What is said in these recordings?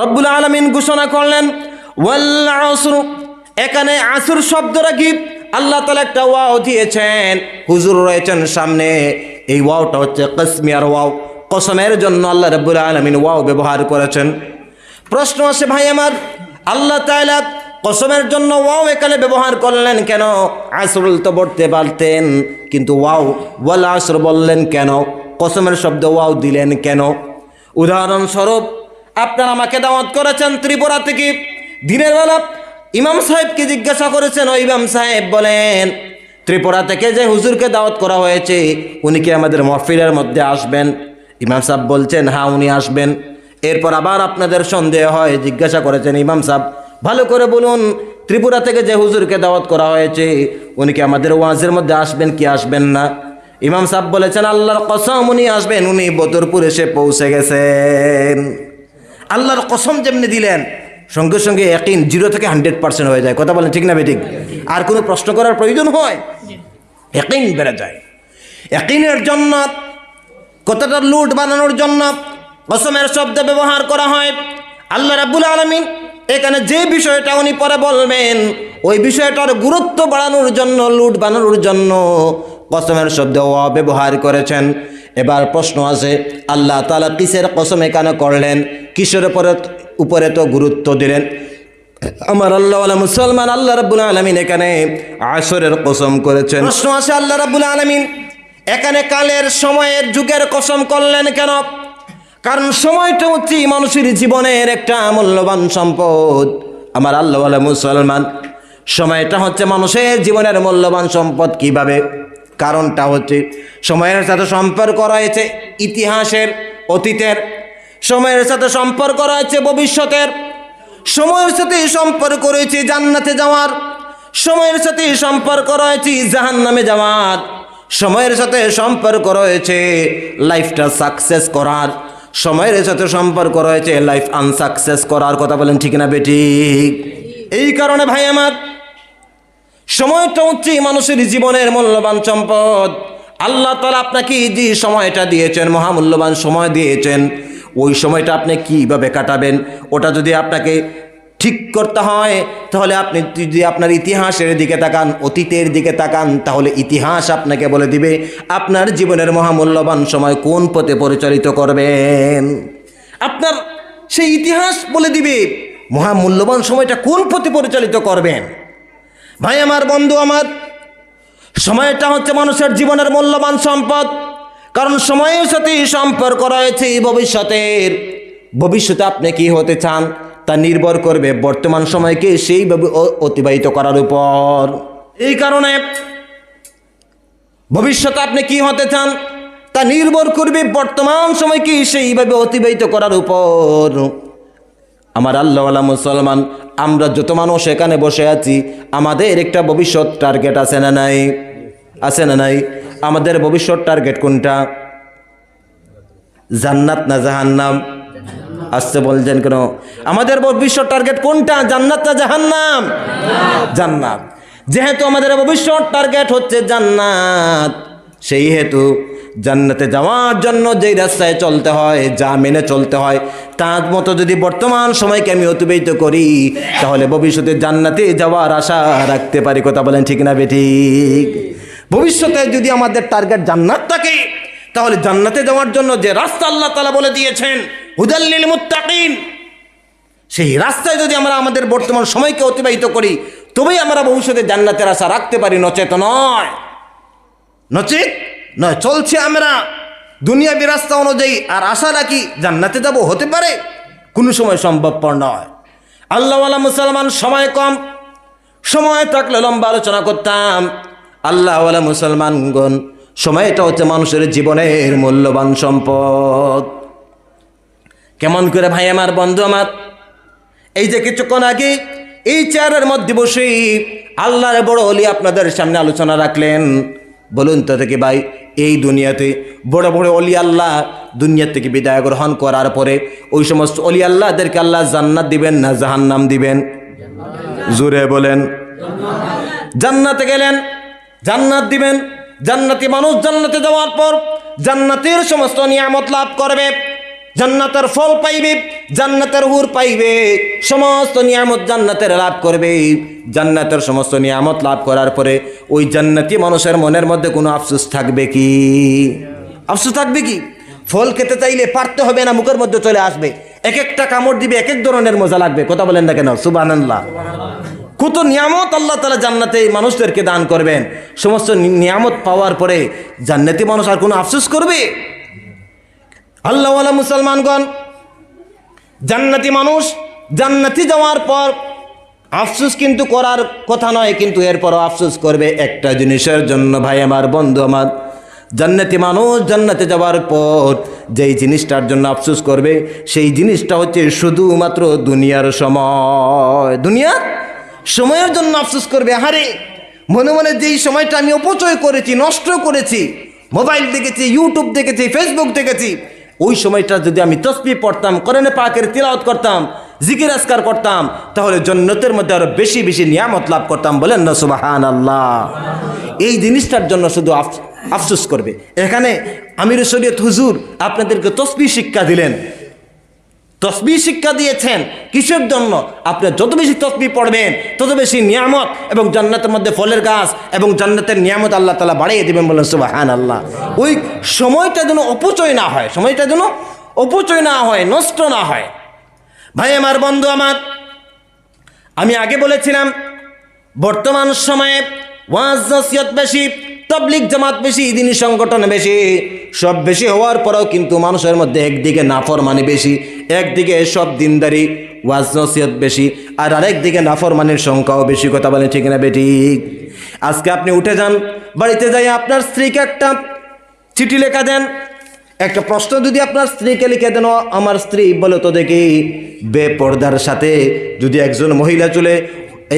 রব্বুল আলামিন ঘোষণা করলেন ওয়াল আসর। এখানে আসর শব্দটা কি? আল্লাহ তাআলা একটা ওয়াও দিয়েছেন, হুজুর রয়েছেন সামনে, এই ওয়াওটা হচ্ছে কসমিয়ার ওয়াও, কসমের জন্য আল্লাহ রাব্বুল আলামিন ওয়াও ব্যবহার করেছেন। প্রশ্ন আসে ভাই আমার, আল্লাহ তাআলা কসমের জন্য ওয়াও এখানে ব্যবহার করলেন কেন? আসরুল তো বলতে পারতেন, কিন্তু ওয়াও ওয়াল আসর বললেন কেন? কসমের শব্দ ওয়াও দিলেন কেন? উদাহরণস্বরূপ, আপনারা আমাকে দাওয়াত করেছেন ত্রিপুরা থেকে, দিনের বেলা ইমাম সাহেবকে জিজ্ঞাসা করেছেন, ওই ইমাম সাহেব বলেন ত্রিপুরা থেকে যে হুজুরকে দাওয়াত করা হয়েছে উনি কি আমাদের মাহফিলের মধ্যে আসবেন? ইমাম সাহেব বলছেন হ্যাঁ উনি আসবেন। এরপর আবার আপনাদের সন্দেহ হয়, জিজ্ঞাসা করেছেন ইমাম সাহেব ভালো করে বলুন, ত্রিপুরা থেকে যে হুজুরকে দাওয়াত করা হয়েছে উনি কি আমাদের ওয়াজের মধ্যে আসবেন কি আসবেন না? ইমাম সাহেব বলেছেন আল্লাহর কসম উনি আসবেন, উনি বদরপুর এসে পৌঁছে গেছেন। আল্লাহর কসম যেমনি দিলেন, সঙ্গে সঙ্গে ইয়াকিন 0 থেকে 100% হয়ে যায়। কথা বলেন ঠিক না বেঠিক? আর কোনো প্রশ্ন করার প্রয়োজন হয়? ইয়াকিন বেড়ে যায়। ইয়াকিনের জন্য, কথাটা লুট বানানোর জন্য কসমের শব্দ ব্যবহার করা হয়। আল্লাহ রাব্বুল আলামিন এখানে যে বিষয়টা উনি পরে বলবেন ওই বিষয়টার গুরুত্ব বাড়ানোর জন্য, লুট বানানোর জন্য কসমের শব্দ ব্যবহার করেছেন। এবার প্রশ্ন আছে, আল্লাহ তাআলা কিসের কসম এখানে করলেন? কিসের উপরে তো গুরুত্ব দিলেন? আমার আল্লাহওয়ালা মুসলমান, আল্লাহ রাব্বুল আলামিন এখানে আসরের কসম করেছেন। প্রশ্ন আছে, আল্লাহ রাব্বুল আলামিন এখানে কালের, সময়ের, যুগের কসম করলেন কেন? কারণ সময়টা হচ্ছে মানুষের জীবনের একটা মূল্যবান সম্পদ। আমার আল্লাহওয়ালা মুসলমান, সময়টা হচ্ছে মানুষের জীবনের মূল্যবান সম্পদ। কিভাবে? কারণটা হচ্ছে সময়ের সাথে সম্পর্ক রয়েছে ইতিহাসের, অতীতের, সময়ের সাথে সম্পর্ক রয়েছে ভবিষ্যতের, সময়ের সাথে সম্পর্ক রয়েছে জান্নাতে যাওয়ার, সময়ের সাথে সম্পর্ক রয়েছে জাহান্নামে যাওয়ার, সময়ের সাথে সম্পর্ক রয়েছে লাইফটা সাকসেস করার, সময়ের সাথে সম্পর্ক রয়েছে লাইফ আনসাকসেস করার। কথা বলেন ঠিক না বেঠিক? এই কারণে ভাই আমার, সময়টা হচ্ছে মানুষের জীবনের মূল্যবান সম্পদ। আল্লাহ তাআলা আপনাকে যে সময়টা দিয়েছেন, মহামূল্যবান সময় দিয়েছেন, ওই সময়টা আপনি কীভাবে কাটাবেন ওটা যদি আপনাকে ঠিক করতে হয়, তাহলে আপনি যদি আপনার ইতিহাসের দিকে তাকান, অতীতের দিকে তাকান, তাহলে ইতিহাস আপনাকে বলে দিবে আপনার জীবনের মহামূল্যবান সময় কোন পথে পরিচালিত করবেন। আপনার সেই ইতিহাস বলে দিবে মহামূল্যবান সময়টা কোন পথে পরিচালিত করবেন। ভাই আমার, বন্ধু আমার, সময়টা হচ্ছে মানুষের জীবনের মূল্যবান সম্পদ। কারণ সময়ের সাথে সম্পর্ক রয়েছে ভবিষ্যতের। ভবিষ্যতে আপনি কি হতে চান তা নির্ভর করবে বর্তমান সময়কে সেইভাবে অতিবাহিত করার উপর। এই কারণে ভবিষ্যতে আপনি কি হতে চান তা নির্ভর করবে বর্তমান সময়কে সেইভাবে অতিবাহিত করার উপর। আমার আল্লাহওয়ালা মুসলমান, আমরা যত মানুষ এখানে বসে আছি, আমাদের একটা ভবিষ্যৎ টার্গেট আছে না নাই? আছে না নাই? আমাদের ভবিষ্যৎ টার্গেট কোনটা? জান্নাত না জাহান্নাম? আসতে বলছেন কেন? আমাদের ভবিষ্যৎ টার্গেট কোনটা? জান্নাত না জাহান্নাম? জান্নাত। যেহেতু আমাদের ভবিষ্যৎ টার্গেট হচ্ছে জান্নাত, সেই হেতু জান্নাতে যাওয়ার জন্য যেই রাস্তায় চলতে হয়, যা মেনে চলতে হয়, তার মতো যদি বর্তমান সময়কে আমি অতিবাহিত করি, তাহলে ভবিষ্যতে জান্নাতে যাওয়ার আশা রাখতে পারি। কথা বলেন ঠিক না বেঠিক? ভবিষ্যতে যদি আমাদের টার্গেট জান্নাত থাকে, তাহলে জান্নাতে যাওয়ার জন্য যে রাস্তা আল্লাহ তাআলা বলে দিয়েছেন হুদাল লিল মুত্তাকিন, সেই রাস্তায় যদি আমরা আমাদের বর্তমান সময়কে অতিবাহিত করি, তবেই আমরা ভবিষ্যতে জান্নাতের আশা রাখতে পারি। নচেত নয়, নচেত নয়। চলছে আমরা দুনিয়াবি রাস্তা অনুযায়ী আর আশা রাখি জান্নাতে যাব, হতে পারে? কোনো সময় সম্ভবপর নয়। আল্লাহওয়ালা মুসলমান, সময় কম, সময় থাকলে লম্বা আলোচনা করতাম। আল্লাহওয়ালা মুসলমানগণ, সময়টা হচ্ছে মানুষের জীবনের মূল্যবান সম্পদ। কেমন করে ভাই আমার, বন্ধু আমার? এই যে কিছুক্ষণ আগে এই চেয়ারের মধ্যে বসে আল্লাহর বড় ওলি আপনাদের সামনে আলোচনা রাখলেন। বলুন তো দেখি ভাই, এই দুনিয়াতে বড় বড় ওলি আল্লাহ দুনিয়া থেকে বিদায় গ্রহণ করার পরে ওই সমস্ত ওলি আল্লাহদেরকে আল্লাহ জান্নাত দিবেন না জাহান্নাম দিবেন? জোরে বলেন। জান্নাতে গেলেন, জান্নাত দিবেন। জান্নাতি মানুষ জান্নাতে যাওয়ার পর জান্নাতের সমস্ত নিয়ামত লাভ করবে। জান্নাতের ফল পাইবে, জান্নাতের হুর পাইবে, সমস্ত নিয়ামত জান্নাতের লাভ করবে। জান্নাতের সমস্ত নিয়ামত লাভ করার পরে ওই জান্নাতি মানুষের মনের মধ্যে কোনো আফসোস থাকবে কি? আফসোস থাকবে কি? ফল খেতে চাইলে পারতে হবে না, মুখের মধ্যে চলে আসবে। এক একটা কামড় দিবে, এক এক ধরনের মজা লাগবে। কথা বলেন না কেন? সুবহানাল্লাহ। কত নিয়ামত আল্লাহ তাআলা জান্নাতে মানুষদেরকে দান করবেন। সমস্ত নিয়ামত পাওয়ার পরে জান্নাতি মানুষ আর কোনো আফসোস করবে? আল্লাহওয়ালা মুসলমানগণ, জান্নাতি মানুষ জান্নাতি যাওয়ার পর আফসোস কিন্তু করার কথা নয়, কিন্তু এরপরও আফসোস করবে একটা জিনিসের জন্য। ভাই আমার, বন্ধু আমার, জান্নাতি মানুষ জান্নাতে যাওয়ার পর যেই জিনিসটার জন্য আফসোস করবে, সেই জিনিসটা হচ্ছে শুধুমাত্র দুনিয়ার সময়। দুনিয়ার সময়ের জন্য আফসোস করবে। আরে মনে মনে যেই সময়টা আমি অপচয় করেছি, নষ্ট করেছি, মোবাইল দেখেছি, ইউটিউব দেখেছি, ফেসবুক দেখেছি, ওই সময়টা যদি আমি তসবিহ পড়তাম, কোরআনে পাকের তিলাওয়াত করতাম, জিকির আজকার করতাম, তাহলে জান্নাতের মধ্যে আরো বেশি বেশি নিয়ামত লাভ করতাম। বলেন না সুবহানাল্লাহ। এই জিনিসটার জন্য শুধু আফসোস করবে। এখানে আমির শরীয়ত হুজুর আপনাদেরকে তসবিহ শিক্ষা দিলেন, তসবিহ শিক্ষা দিয়েছেন। কিসের জন্য? আপনি যত বেশি তসবিহ পড়বেন তত বেশি নিয়ামত এবং জান্নাতের মধ্যে ফলের গাছ এবং জান্নাতের নিয়ামত আল্লাহ তাআলা বাড়িয়ে দিবেন। বলেন সুবহানাল্লাহ। ওই সময়টা যেন অপচয় না হয়, সময়টা যেন অপচয় না হয়, নষ্ট না হয়। ভাই আমার, বন্ধু আমার, আমি আগে বলেছিলাম বর্তমান সময়ে ওয়াজ নসিহত বেশি, তাবলীগ জামাত বেশি, দ্বীনি সংগঠন বেশি, সব বেশি হওয়ার পরেও কিন্তু মানুষের মধ্যে একদিকে নাফরমানি বেশি, একদিকে সব দিনদারি ওয়াজ নসিহত বেশি, আর আরেকদিকে নাফরমানির সংখ্যাও বেশি। কথা বলেন ঠিক না বেঠিক? আজকে আপনি উঠে যান, বাড়িতে যাই আপনার স্ত্রীকে একটা চিঠি লেখা দেন, একটা প্রশ্ন যদি আপনার স্ত্রীকে লিখে দেন, আমার স্ত্রী বলো তো দেখি, বেপর্দার সাথে যদি একজন মহিলা চলে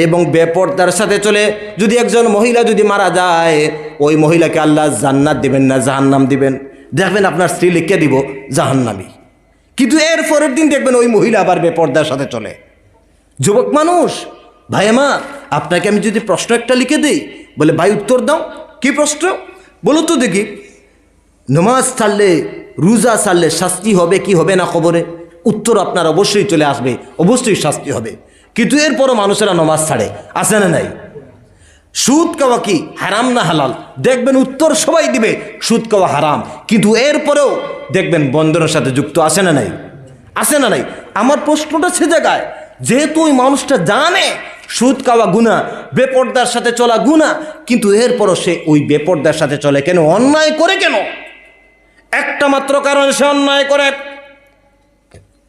এবং বেপর্দার সাথে চলে যদি একজন মহিলা যদি মারা যায়, ওই মহিলাকে আল্লাহ জান্নাত দিবেন না জাহান্নাম দিবেন? দেখবেন আপনার স্ত্রী লিখে দিব জাহান্নামী, কিন্তু এর পরের দিন দেখবেন ওই মহিলা আবার বেপর্দার সাথে চলে। যুবক মানুষ, ভাই আমার, আপনাকে আমি যদি প্রশ্ন একটা লিখে দিই, বলে ভাই উত্তর দাও, কি প্রশ্ন বলো তো দেখি? নামাজ ছাড়লে, রোজা ছাড়লে শাস্তি হবে কি হবে না খবরে? উত্তর আপনার অবশ্যই চলে আসবে, অবশ্যই শাস্তি হবে। কিন্তু এরপরও মানুষেরা নামাজ ছাড়ে, আছে না নাই? সুদ খাওয়া কি হারাম না হালাল? দেখবেন উত্তর সবাই দিবে সুদ খাওয়া হারাম, কিন্তু এরপরেও দেখবেন বন্ধনের সাথে যুক্ত, আছে না নাই? আছে না নাই? আমার প্রশ্নটা সে জায়গায়, যেহেতু ওই মানুষটা জানে সুদ খাওয়া গুনাহ, বেপর্দার সাথে চলা গুনাহ, কিন্তু এরপরও সে ওই বেপর্দার সাথে চলে কেন? অন্যায় করে কেন? একটা মাত্র কারণ, সে অন্যায় করে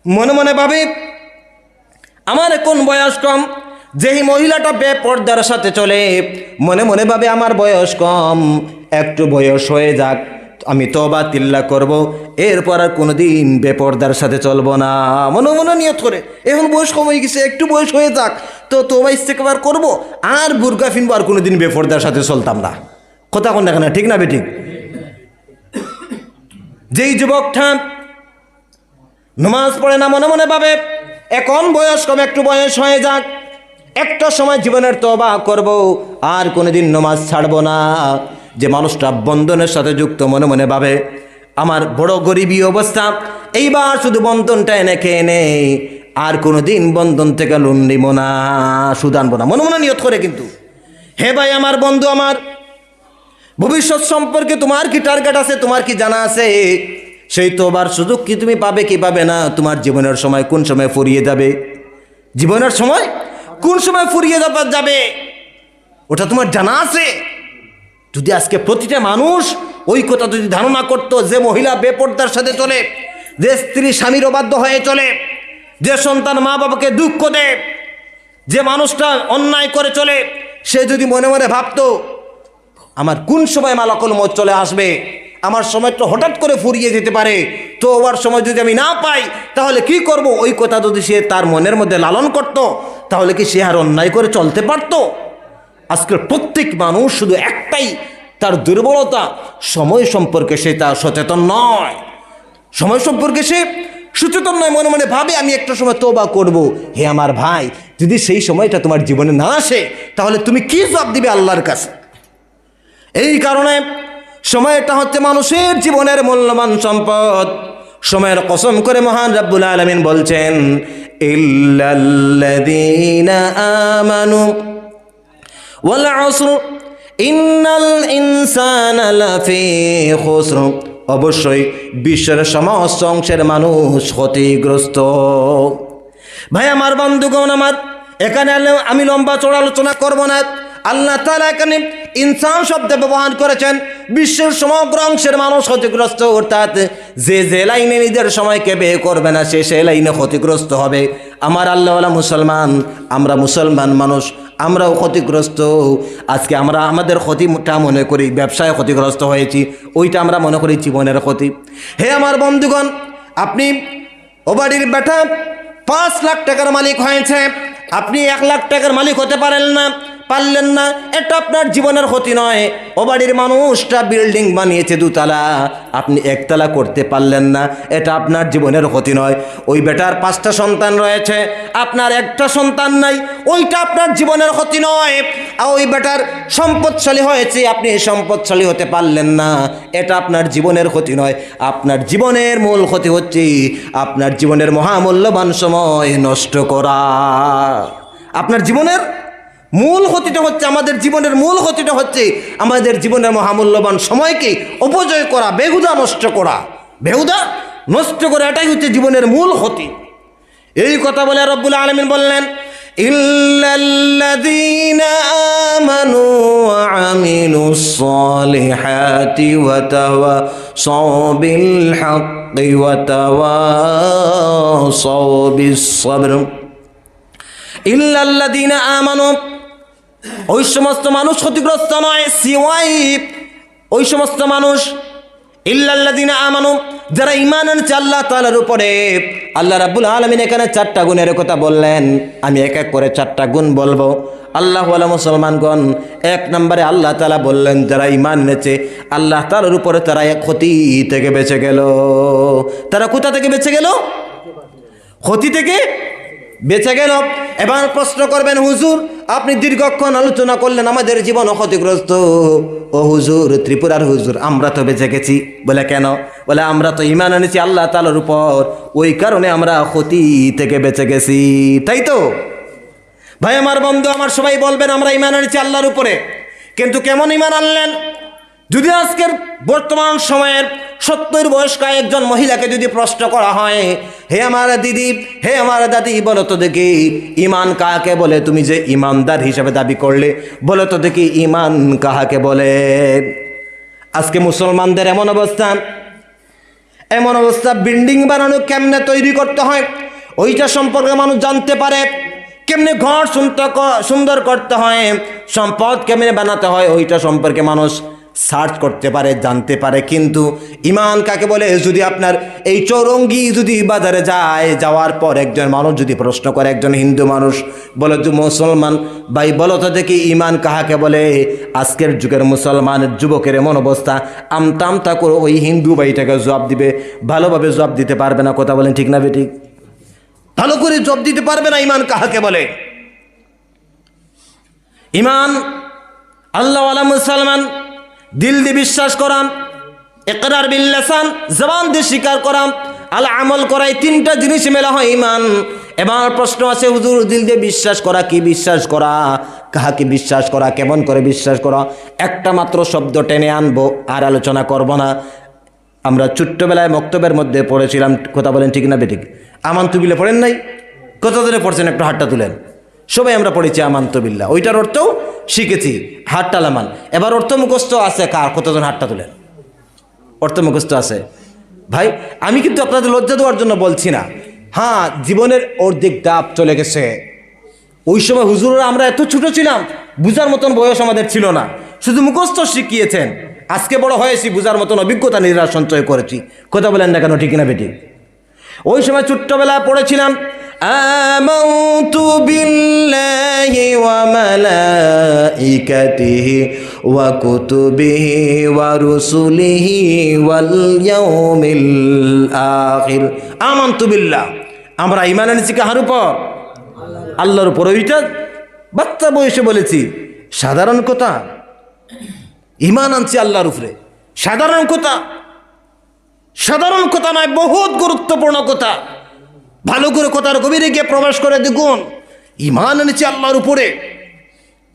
মনে মনে ভাবে আমার এখন বয়স কম। যেই মহিলাটা বেপর্দার সাথে চলে মনে মনে ভাবে আমার বয়স কম, একটু বয়স হয়ে যাক, আমি তওবা তিল্লা করব, এরপর আর কোনোদিন বেপর্দার সাথে চলবো না। মনে মনে নিয়ত করে, এখন বয়স কম হয়ে গেছে, একটু বয়স হয়ে যাক, তো তওবা ইস্তেগফার করব, আর বুরকা ফিনবো, আর কোনোদিন বেপর্দার সাথে চলতাম না। কথা কোন দেখা না, ঠিক না বেঠিক? যেই যুবকটা নামাজ পড়ে না মনে মনে ভাবে এখন বয়স কম, একটু বয়স হয়ে যাক, একটা সময় জীবনের তওবা করব, আর কোনোদিন নামাজ ছাড়বো না। যে মানুষটা বন্ধনের সাথে যুক্ত মনে মনে ভাবে আমার বড় গরিবী অবস্থা, এইবার শুধু বন্ধনটা এনে খেয়ে নেই, আর কোনোদিন বন্ধন থেকে লোন নিব না, সুদ আনবো না, মনে মনে নিয়ত করে। কিন্তু হে ভাই আমার, বন্ধু আমার, ভবিষ্যৎ সম্পর্কে তোমার কি টার্গেট আছে? তোমার কি জানা আছে? সেই তওবার সুযোগ কি তুমি পাবে কি পাবে না? তোমার জীবনের সময় কোন সময় ফুরিয়ে যাবে? জীবনের সময় কোন সময় ফুরিয়ে যাবে ওটা তোমার জানা আছে? যদি আজকে প্রতিটা মানুষ ওই কথা যদি ধারণা করতো, যে মহিলা বেপর্দার সাথে চলে, যে স্ত্রী স্বামীর অবাধ্য হয়ে চলে, যে সন্তান মা বাবাকে দুঃখ দেয়, যে মানুষটা অন্যায় করে চলে, সে যদি মনে মনে ভাবতো আমার কোন সময় মালাকুল মউত চলে আসবে, আমার সময়টা হঠাৎ করে ফুরিয়ে যেতে পারে, তো ওর সময় যদি আমি না পাই তাহলে কি করব, ওই কথা যদি সে তার মনের মধ্যে লালন করত, তাহলে কি সে আর অন্যায় করে চলতে পারত? আজকের প্রত্যেক মানুষ শুধু একটাই তার দুর্বলতা, সময় সম্পর্কে সে তার সচেতন নয়। সময় সম্পর্কে সে সচেতন নয়, মনে মনে ভাবে আমি একটা সময় তওবা করব। হে আমার ভাই, যদি সেই সময়টা তোমার জীবনে না আসে তাহলে তুমি কি জবাব দিবে আল্লাহর কাছে? এই কারণে সময়টা হচ্ছে মানুষের জীবনের মূল্যবান সম্পদ। সময়ের কসম করে মহান রব্বুল আলামিন বলছেন, ইল্লাল্লাযীনা আমানু ওয়াল আসর ইন্নাল ইনসানা লাফি খুসর, অবশ্যই বিশ্বের সমস্ত অংশের মানুষ ক্ষতিগ্রস্ত। ভাই আমার, বন্ধুগণ আমার, এখানে আমি লম্বা চড়া আলোচনা করব না। আল্লাহ তাআলা এখানে ইনসান শব্দ ব্যবহার করেছেন, বিশ্বের সমগ্র অংশের মানুষ ক্ষতিগ্রস্ত, অর্থাৎ যে লাইনে নিজের সময়কে ব্যয় করবে না সে লাইনে ক্ষতিগ্রস্ত হবে। আমার আল্লাহওয়ালা মুসলমান, আমরা মুসলমান মানুষ, আমরাও ক্ষতিগ্রস্ত। আজকে আমরা আমাদের ক্ষতিটা মনে করি ব্যবসায় ক্ষতিগ্রস্ত হয়েছি, ওইটা আমরা মনে করি জীবনের ক্ষতি। হে আমার বন্ধুগণ, আপনি ও বাড়ির বেটা 5 লাখ টাকার মালিক হয়েছে, আপনি 1 লাখ টাকার মালিক হতে পারলেন না, এটা আপনার জীবনের ক্ষতি নয়। ও বাড়ির মানুষটা বিল্ডিং বানিয়েছে 2 তলা, আপনি 1 তলা করতে পারলেন না, এটা আপনার জীবনের ক্ষতি নয়। ওই বেটার 5টা সন্তান রয়েছে, আপনার 1টা সন্তান নাই, ওইটা আপনার জীবনের ক্ষতি নয়। আর ওই বেটার সম্পদশালী হয়েছে, আপনি সম্পদশালী হতে পারলেন না, এটা আপনার জীবনের ক্ষতি নয়। আপনার জীবনের মূল ক্ষতি হচ্ছে আপনার জীবনের মহামূল্যবান সময় নষ্ট করা। আপনার জীবনের মূল ক্ষতিটা হচ্ছে, আমাদের জীবনের মূল ক্ষতিটা হচ্ছে আমাদের জীবনের মহামূল্যবান সময়কে অপচয় করা, বেহুদা নষ্ট করা, এটাই হচ্ছে জীবনের মূল ক্ষতি। এই কথা বলে রব্বুল আলামিন বললেন, ইল্লাল্লাযীনা আমানু ওয়া আমিলুস সালিহাতি ওয়া তাওয়াসাউ বিল হাক্কি ওয়া তাওয়াসাউ বিস সাবর। ইল্লাল্লাযীনা আমানু, ওই সমস্ত মানুষ ক্ষতিগ্রস্ত নয়, সিওয়াই ওই সমস্ত মানুষ, ইল্লাল্লাযীনা আমানু, যারা ঈমান আনছে আল্লাহ তাআলার উপরে। আল্লাহ রাব্বুল আলামিন এখানে 4টা গুণের কথা বললেন, আমি এক এক করে 4টা গুণ বলবো। আল্লাহওয়ালা মুসলমানগণ, 1 নম্বরে আল্লাহ তাআলা বললেন যারা ঈমান এনেছে আল্লাহ তাআলার উপরে, তারা এক ক্ষতি থেকে বেঁচে গেল। তারা কোথা থেকে বেঁচে গেল? ক্ষতি থেকে বেঁচে গেল। এবার প্রশ্ন করবেন, হুজুর আপনি দীর্ঘক্ষণ আলোচনা করলেন আমাদের জীবন ক্ষতিগ্রস্ত। ও হুজুর, ত্রিপুরার হুজুর, আমরা তো বেঁচে গেছি। বলে কেন? বলে আমরা তো ঈমান এনেছি আল্লাহ তাআলার উপর, ওই কারণে আমরা ক্ষতি থেকে বেঁচে গেছি। তাই তো ভাই আমার, বন্ধু আমার, সবাই বলবেন আমরা ঈমান এনেছি আল্লাহর উপরে, কিন্তু কেমন ঈমান আনলেন? যদি আজকের বর্তমান সময়ের 70 বয়স্ক একজন মহিলাকে যদি প্রশ্ন করা হয়, হে আমার দিদি, হে আমার দাদি, বলো তো দেখি ঈমান কাকে বলে? তুমি যে ঈমানদার হিসাবে দাবি করলে, বলো তো দেখি ঈমান কাহাকে বলে? আজকে মুসলমানদের এমন অবস্থা, বিল্ডিং বানানো কেমনে তৈরি করতে হয় ওইটা সম্পর্কে মানুষ জানতে পারে, কেমনে ঘর সুন্দর করতে হয়, সম্পদ কেমনে বানাতে হয় ওইটা সম্পর্কে মানুষ সার্চ করতে পারে, জানতে পারে। কিন্তু ঈমান কাকে বলে যদি আপনার এই চৌরঙ্গি যদি বাজারে যাওয়ার পর একজন মানুষ যদি প্রশ্ন করে, একজন হিন্দু মানুষ, বলো তো মুসলমান ভাই, বলো তো দেখি ঈমান কাহাকে বলে? আজকের যুগের মুসলমানের যুবকের এমন অবস্থা, আমতা করে ওই হিন্দু ভাইটাকে জবাব দিবে, ভালোভাবে জবাব দিতে পারবে না। কথা বলেন ঠিক না বেঠিক? ভালো করে জবাব দিতে পারবে না ঈমান কাহাকে বলে। ঈমান আল্লাহওয়ালা মুসলমান, দিল দিয়ে বিশ্বাস করাম, ইকরার বিল লিসান, জবান দিয়ে স্বীকার করাম, আল আমল করাই, 3টা জিনিস মেলা হয় ঈমান। এবার প্রশ্ন আছে, হুজুর দিল দিয়ে বিশ্বাস করা কি? বিশ্বাস করা কাহাকে বিশ্বাস করা, কেমন করে বিশ্বাস করা? একটা মাত্র শব্দ টেনে আনবো, আর আলোচনা করব না। আমরা ছোট্টবেলায় মক্তবের মধ্যে পড়েছিলাম, কথা বলেন ঠিক না বেঠিক? আমানতু বিল্লাহ পড়েন নাই? কত ধরে পড়ছেন? একটু হাতটা তুলেন। সবাই আমরা পড়েছি আমানতু বিল্লাহ, ওইটার অর্থও শিখেছি, হাতটা লামান। এবার অর্থ মুখস্থ আছে কার? কতজন হাতটা তুলেন? অর্থ মুখস্থ আছে? ভাই আমি কিন্তু আপনাদের লজ্জা দেওয়ার জন্য বলছি না, হ্যাঁ জীবনের অর্ধেক ধাপ চলে গেছে। ওই সময় হুজুররা আমরা এত ছোট ছিলাম, বুঝার মতন বয়স আমাদের ছিল না, শুধু মুখস্থ শিখিয়েছেন। আজকে বড় হয়েছি, বুঝার মতন অভিজ্ঞতা নিজেরা সঞ্চয় করেছি। কথা বলেন না কেন, ঠিক না বেটি? ওই সময় ছোট্টবেলায় পড়েছিলাম, আমানতু বিল্লাহি ওয়া মালাইকাতিহি ওয়া কুতুবিহি ওয়া রুসুলিহি ওয়াল ইয়াউমিল আখির। আমানতু বিল্লাহ, আমরা ঈমান এনেছি কার উপর? আল্লাহর উপর। ওইটা বাচ্চা বয়সে বলেছি, সাধারণ কথা। ঈমান আনছি আল্লাহর উপরে, সাধারণ কথা। সাধারণ কথা নয়, বহুত গুরুত্বপূর্ণ কথা। ভালো করে কথার গভীরে গিয়ে প্রবেশ করে দেখুন, ঈমান এনেছে আল্লাহর উপরে।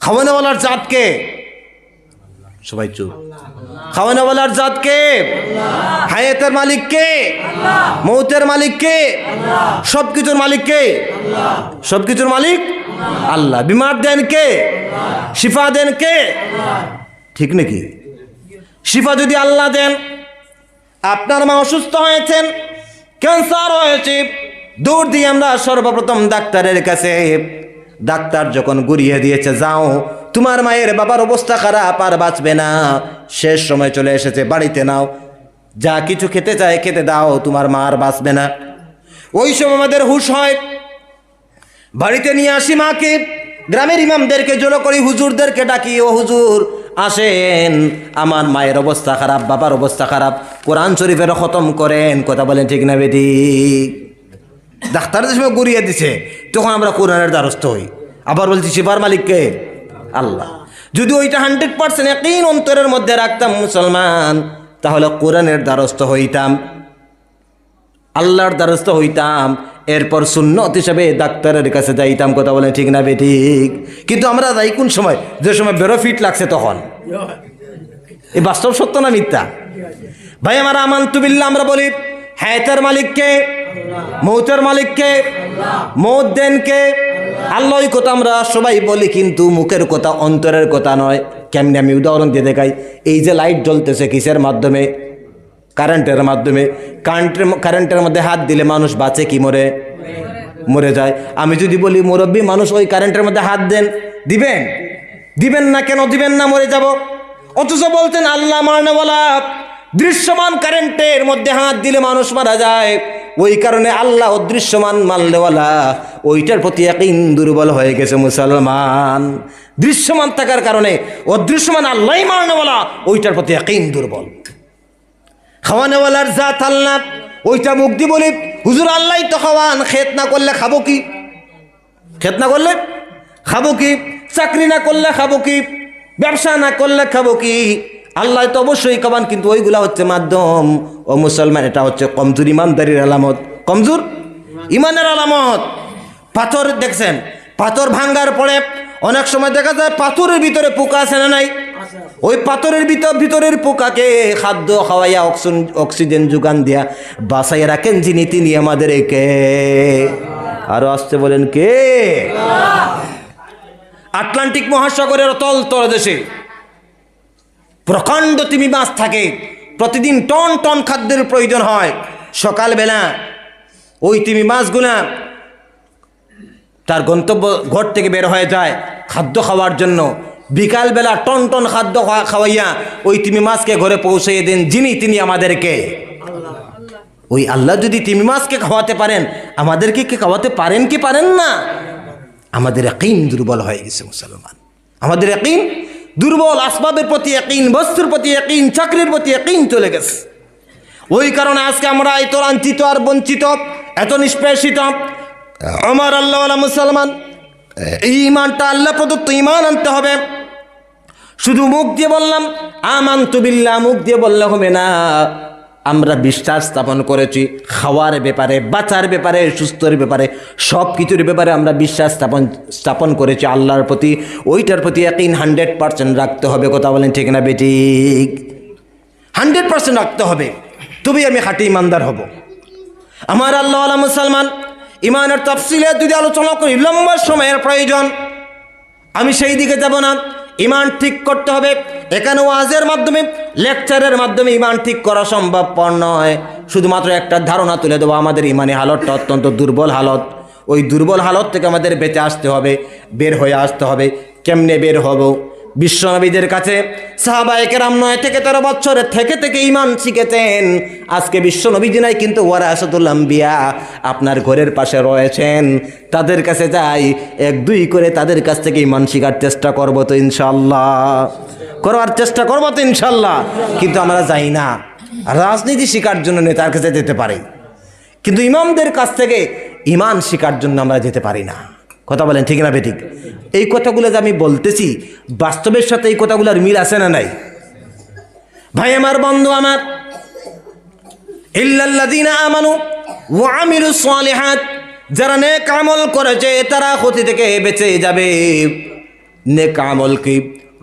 খাওয়ানোওয়ালার জাতকে, সবাই চুপ, খাওয়ানোওয়ালার জাতকে, হায়াতের মালিক কে, মৌতের মালিক কে, সবকিছুর মালিক কে, সবকিছুর মালিক আল্লাহ। বিমার দেন কে, শিফা দেন কে, ঠিক নাকি? শিফা যদি আল্লাহ দেন, আপনার মা অসুস্থ হয়েছেন, ক্যান্সার হয়েছে, দৌড় দিয়ে আমরা সর্বপ্রথম ডাক্তারের কাছে। ডাক্তার যখন গুড়িয়ে দিয়েছে, যাও তোমার মায়ের বাবার অবস্থা খারাপ, আর বাঁচবে না, শেষ সময় চলে এসেছে, বাড়িতে নাও, যা কিছু খেতে চায় খেতে দাও, তোমার মা আর বাঁচবে না। ওই সময় আমাদের হুঁশ হয়, বাড়িতে নিয়ে আসি মাকে। গ্রামের ইমামদেরকে জড়ো করি, হুজুরদেরকে ডাকি, ও হুজুর আসেন, আমার মায়ের অবস্থা খারাপ, বাবার অবস্থা খারাপ, কোরআন শরীফের খতম করেন। কথা বলেন ঠিক না বেটি? ডাক্তার যে সময় গুড়িয়ে দিছে, তখন আমরা কোরআনের দ্বারস্থ হই। আবার বলছি, শিফার মালিককে আল্লাহ। যদি ওইটা 100% ইয়াকিন অন্তরের মধ্যে রাখতাম মুসলমান, তাহলে কোরআনের দ্বারস্থ হইতাম, আল্লাহর দ্বারস্থ হইতাম, এরপর সুন্নত হিসাবে ডাক্তারের কাছে যাইতাম। কথা বলেন ঠিক না বেঠিক? কিন্তু আমরা যাই কোন সময়? যে সময় বেরো ফিট লাগছে তখন। এই বাস্তব সত্য না মিথ্যা? ভাই আমার, আমানতু বিল্লাহ আমরা বলি, হায়াতের মালিককে, মৌতের মালিককে, মৌত দেন কে আল্লাহ। এই কথা আমরা সবাই বলি, কিন্তু মুখের কথা, অন্তরের কথা নয়। কেমনি আমি উদাহরণ দিয়ে দেখাই। এই যে লাইট জ্বলতেছে কিসের মাধ্যমে? কারেন্টের মাধ্যমে। কারেন্টের মধ্যে হাত দিলে মানুষ বাঁচে কি মরে? মরে যায়। আমি যদি বলি, মুরব্বী মানুষ ওই কারেন্টের মধ্যে হাত দেন, দিবেন? দিবেন না। কেন দিবেন না? মরে যাব। অথচ বলতেন আল্লাহ মারনেওয়ালা, দৃশ্যমান কারেন্টের মধ্যে হাত দিলে মানুষ মারা যায়। ওই কারণে আল্লাহ অদৃশ্যমান মারনেওয়ালা, ওইটার প্রতি ইয়াকিন দুর্বল হয়ে গেছে মুসলমান। দৃশ্যমান থাকার কারণে অদৃশ্যমান আল্লাহ মারনেওয়ালা, ওইটার প্রতি ইয়াকিন দুর্বল। খাওয়ানোওয়ালার জাত আল্লাহ, ওইটা মুখ দিয়ে বলি, হুজুর আল্লাহ তো খাওয়ান, খেত না করলে খাবো কি? খেত না করলে খাবো কি? চাকরি না করলে খাবো কি? ব্যবসা না করলে খাবো কি? আল্লাহ তো অবশ্যই খাওয়ান, কিন্তু ওইগুলা হচ্ছে মাধ্যম। ও মুসলমান, এটা হচ্ছে কমজোর ইমানদারির আলামত, কমজোর ইমানের আলামত। পাথর দেখছেন, পাথর ভাঙ্গার পরে অনেক সময় দেখা যায় পাথরের ভিতরে পোকা আছে না নাই? ওই পাথরের ভিতরের পোকাকে খাদ্য খাওয়াইয়া অক্সিজেন যোগান দিয়া বাঁচাইয়া রাখেন যিনি, তিনি আমাদের কে? আরো আসতে বলেন কে? আটলান্টিক মহাসাগরের অতল তলদেশে প্রকাণ্ড তিমি মাছ থাকে। প্রতিদিন টন টন খাদ্যের প্রয়োজন হয়। সকালবেলা ওই তিমি মাছগুলা তার গন্তব্য ঘর থেকে বের হয়ে যায় খাদ্য খাওয়ার জন্য। বিকালবেলা টন টন খাদ্য খাওয়াইয়া ওই তিমি মাছকে ঘরে পৌঁছাইয়ে দেন যিনি, তিনি আমাদেরকে। ওই আল্লাহ যদি তিমি মাছকে খাওয়াতে পারেন, আমাদেরকে কি খাওয়াতে পারেন কি পারেন না? আমাদের ইয়াকিন দুর্বল হয়ে গেছে মুসলমান, আমাদের ইয়াকিন দুর্বল। আসবাবের প্রতি ইয়াকিন, বস্তুর প্রতি ইয়াকিন, চাকরির প্রতি ইয়াকিন চলে গেছে। ওই কারণে আজকে আমরা এত লাঞ্ছিত আর বঞ্চিত, এত নিষ্পেষিত। আমার আল্লাহওয়ালা মুসলমান, এই ইমানটা আল্লাহ প্রদত্ত ইমান আনতে হবে। শুধু মুখ দিয়ে বললাম আমানতু বিল্লাহ, মুখ দিয়ে বললে হবে না। আমরা বিশ্বাস স্থাপন করেছি খাওয়ার ব্যাপারে, বাঁচার ব্যাপারে, সুস্থর ব্যাপারে, সব কিছুর ব্যাপারে আমরা বিশ্বাস স্থাপন করেছি আল্লাহর প্রতি। ওইটার প্রতি ইয়াকিন 100% রাখতে হবে। কথা বলেন ঠিক না বেঠিক? 100% রাখতে হবে, তবেই আমি খাঁটি ইমানদার হব। আমার আল্লাহওয়ালা মুসলমান, ইমানের তাফসিলে যদি আলোচনা করি লম্বা সময়ের প্রয়োজন, আমি সেই দিকে যাব না। ইমান ঠিক করতে হবে। এখানে ওয়াজের মাধ্যমে, লেকচারের মাধ্যমে ইমান ঠিক করা সম্ভবপর নয়। শুধুমাত্র একটা ধারণা তুলে দেবো, আমাদের ইমানি হালতটা অত্যন্ত দুর্বল হালত। ওই দুর্বল হালত থেকে আমাদের বেঁচে আসতে হবে, বের হয়ে আসতে হবে। কেমনে বের হব? বিশ্বনবীদের কাছে সাহাবায়ে কেরাম 9 থেকে 13 বছরের থেকে ইমান শিখেছেন। আজকে বিশ্বনবীজি নাই, কিন্তু ওয়ারাসাতুল আম্বিয়া আপনার ঘরের পাশে রয়েছেন। তাদের কাছে যাই, 1-2 করে তাদের কাছ থেকে ইমান শিখার চেষ্টা করবো তো ইনশাল্লাহ, করার চেষ্টা করবো তো ইনশাল্লাহ। কিন্তু আমরা যাই না। রাজনীতি শিখার জন্য নেতার কাছে যেতে পারি, কিন্তু ইমামদের কাছ থেকে ইমান শিখার জন্য আমরা যেতে পারি না। কথা বলেন ঠিক না বেঠিক? এই কথাগুলো যে আমি বলতেছি, বাস্তবের সাথে এই কথাগুলোর মিল আছে না নাই? ভাই আমার, বন্ধু আমার, ইল্লাল্লাযীনা আমানু ওয়া আমিলুস সালিহাত, যারা নেক আমল করেছে তারা ক্ষতি থেকে বেঁচে যাবে। নেক আমল কি?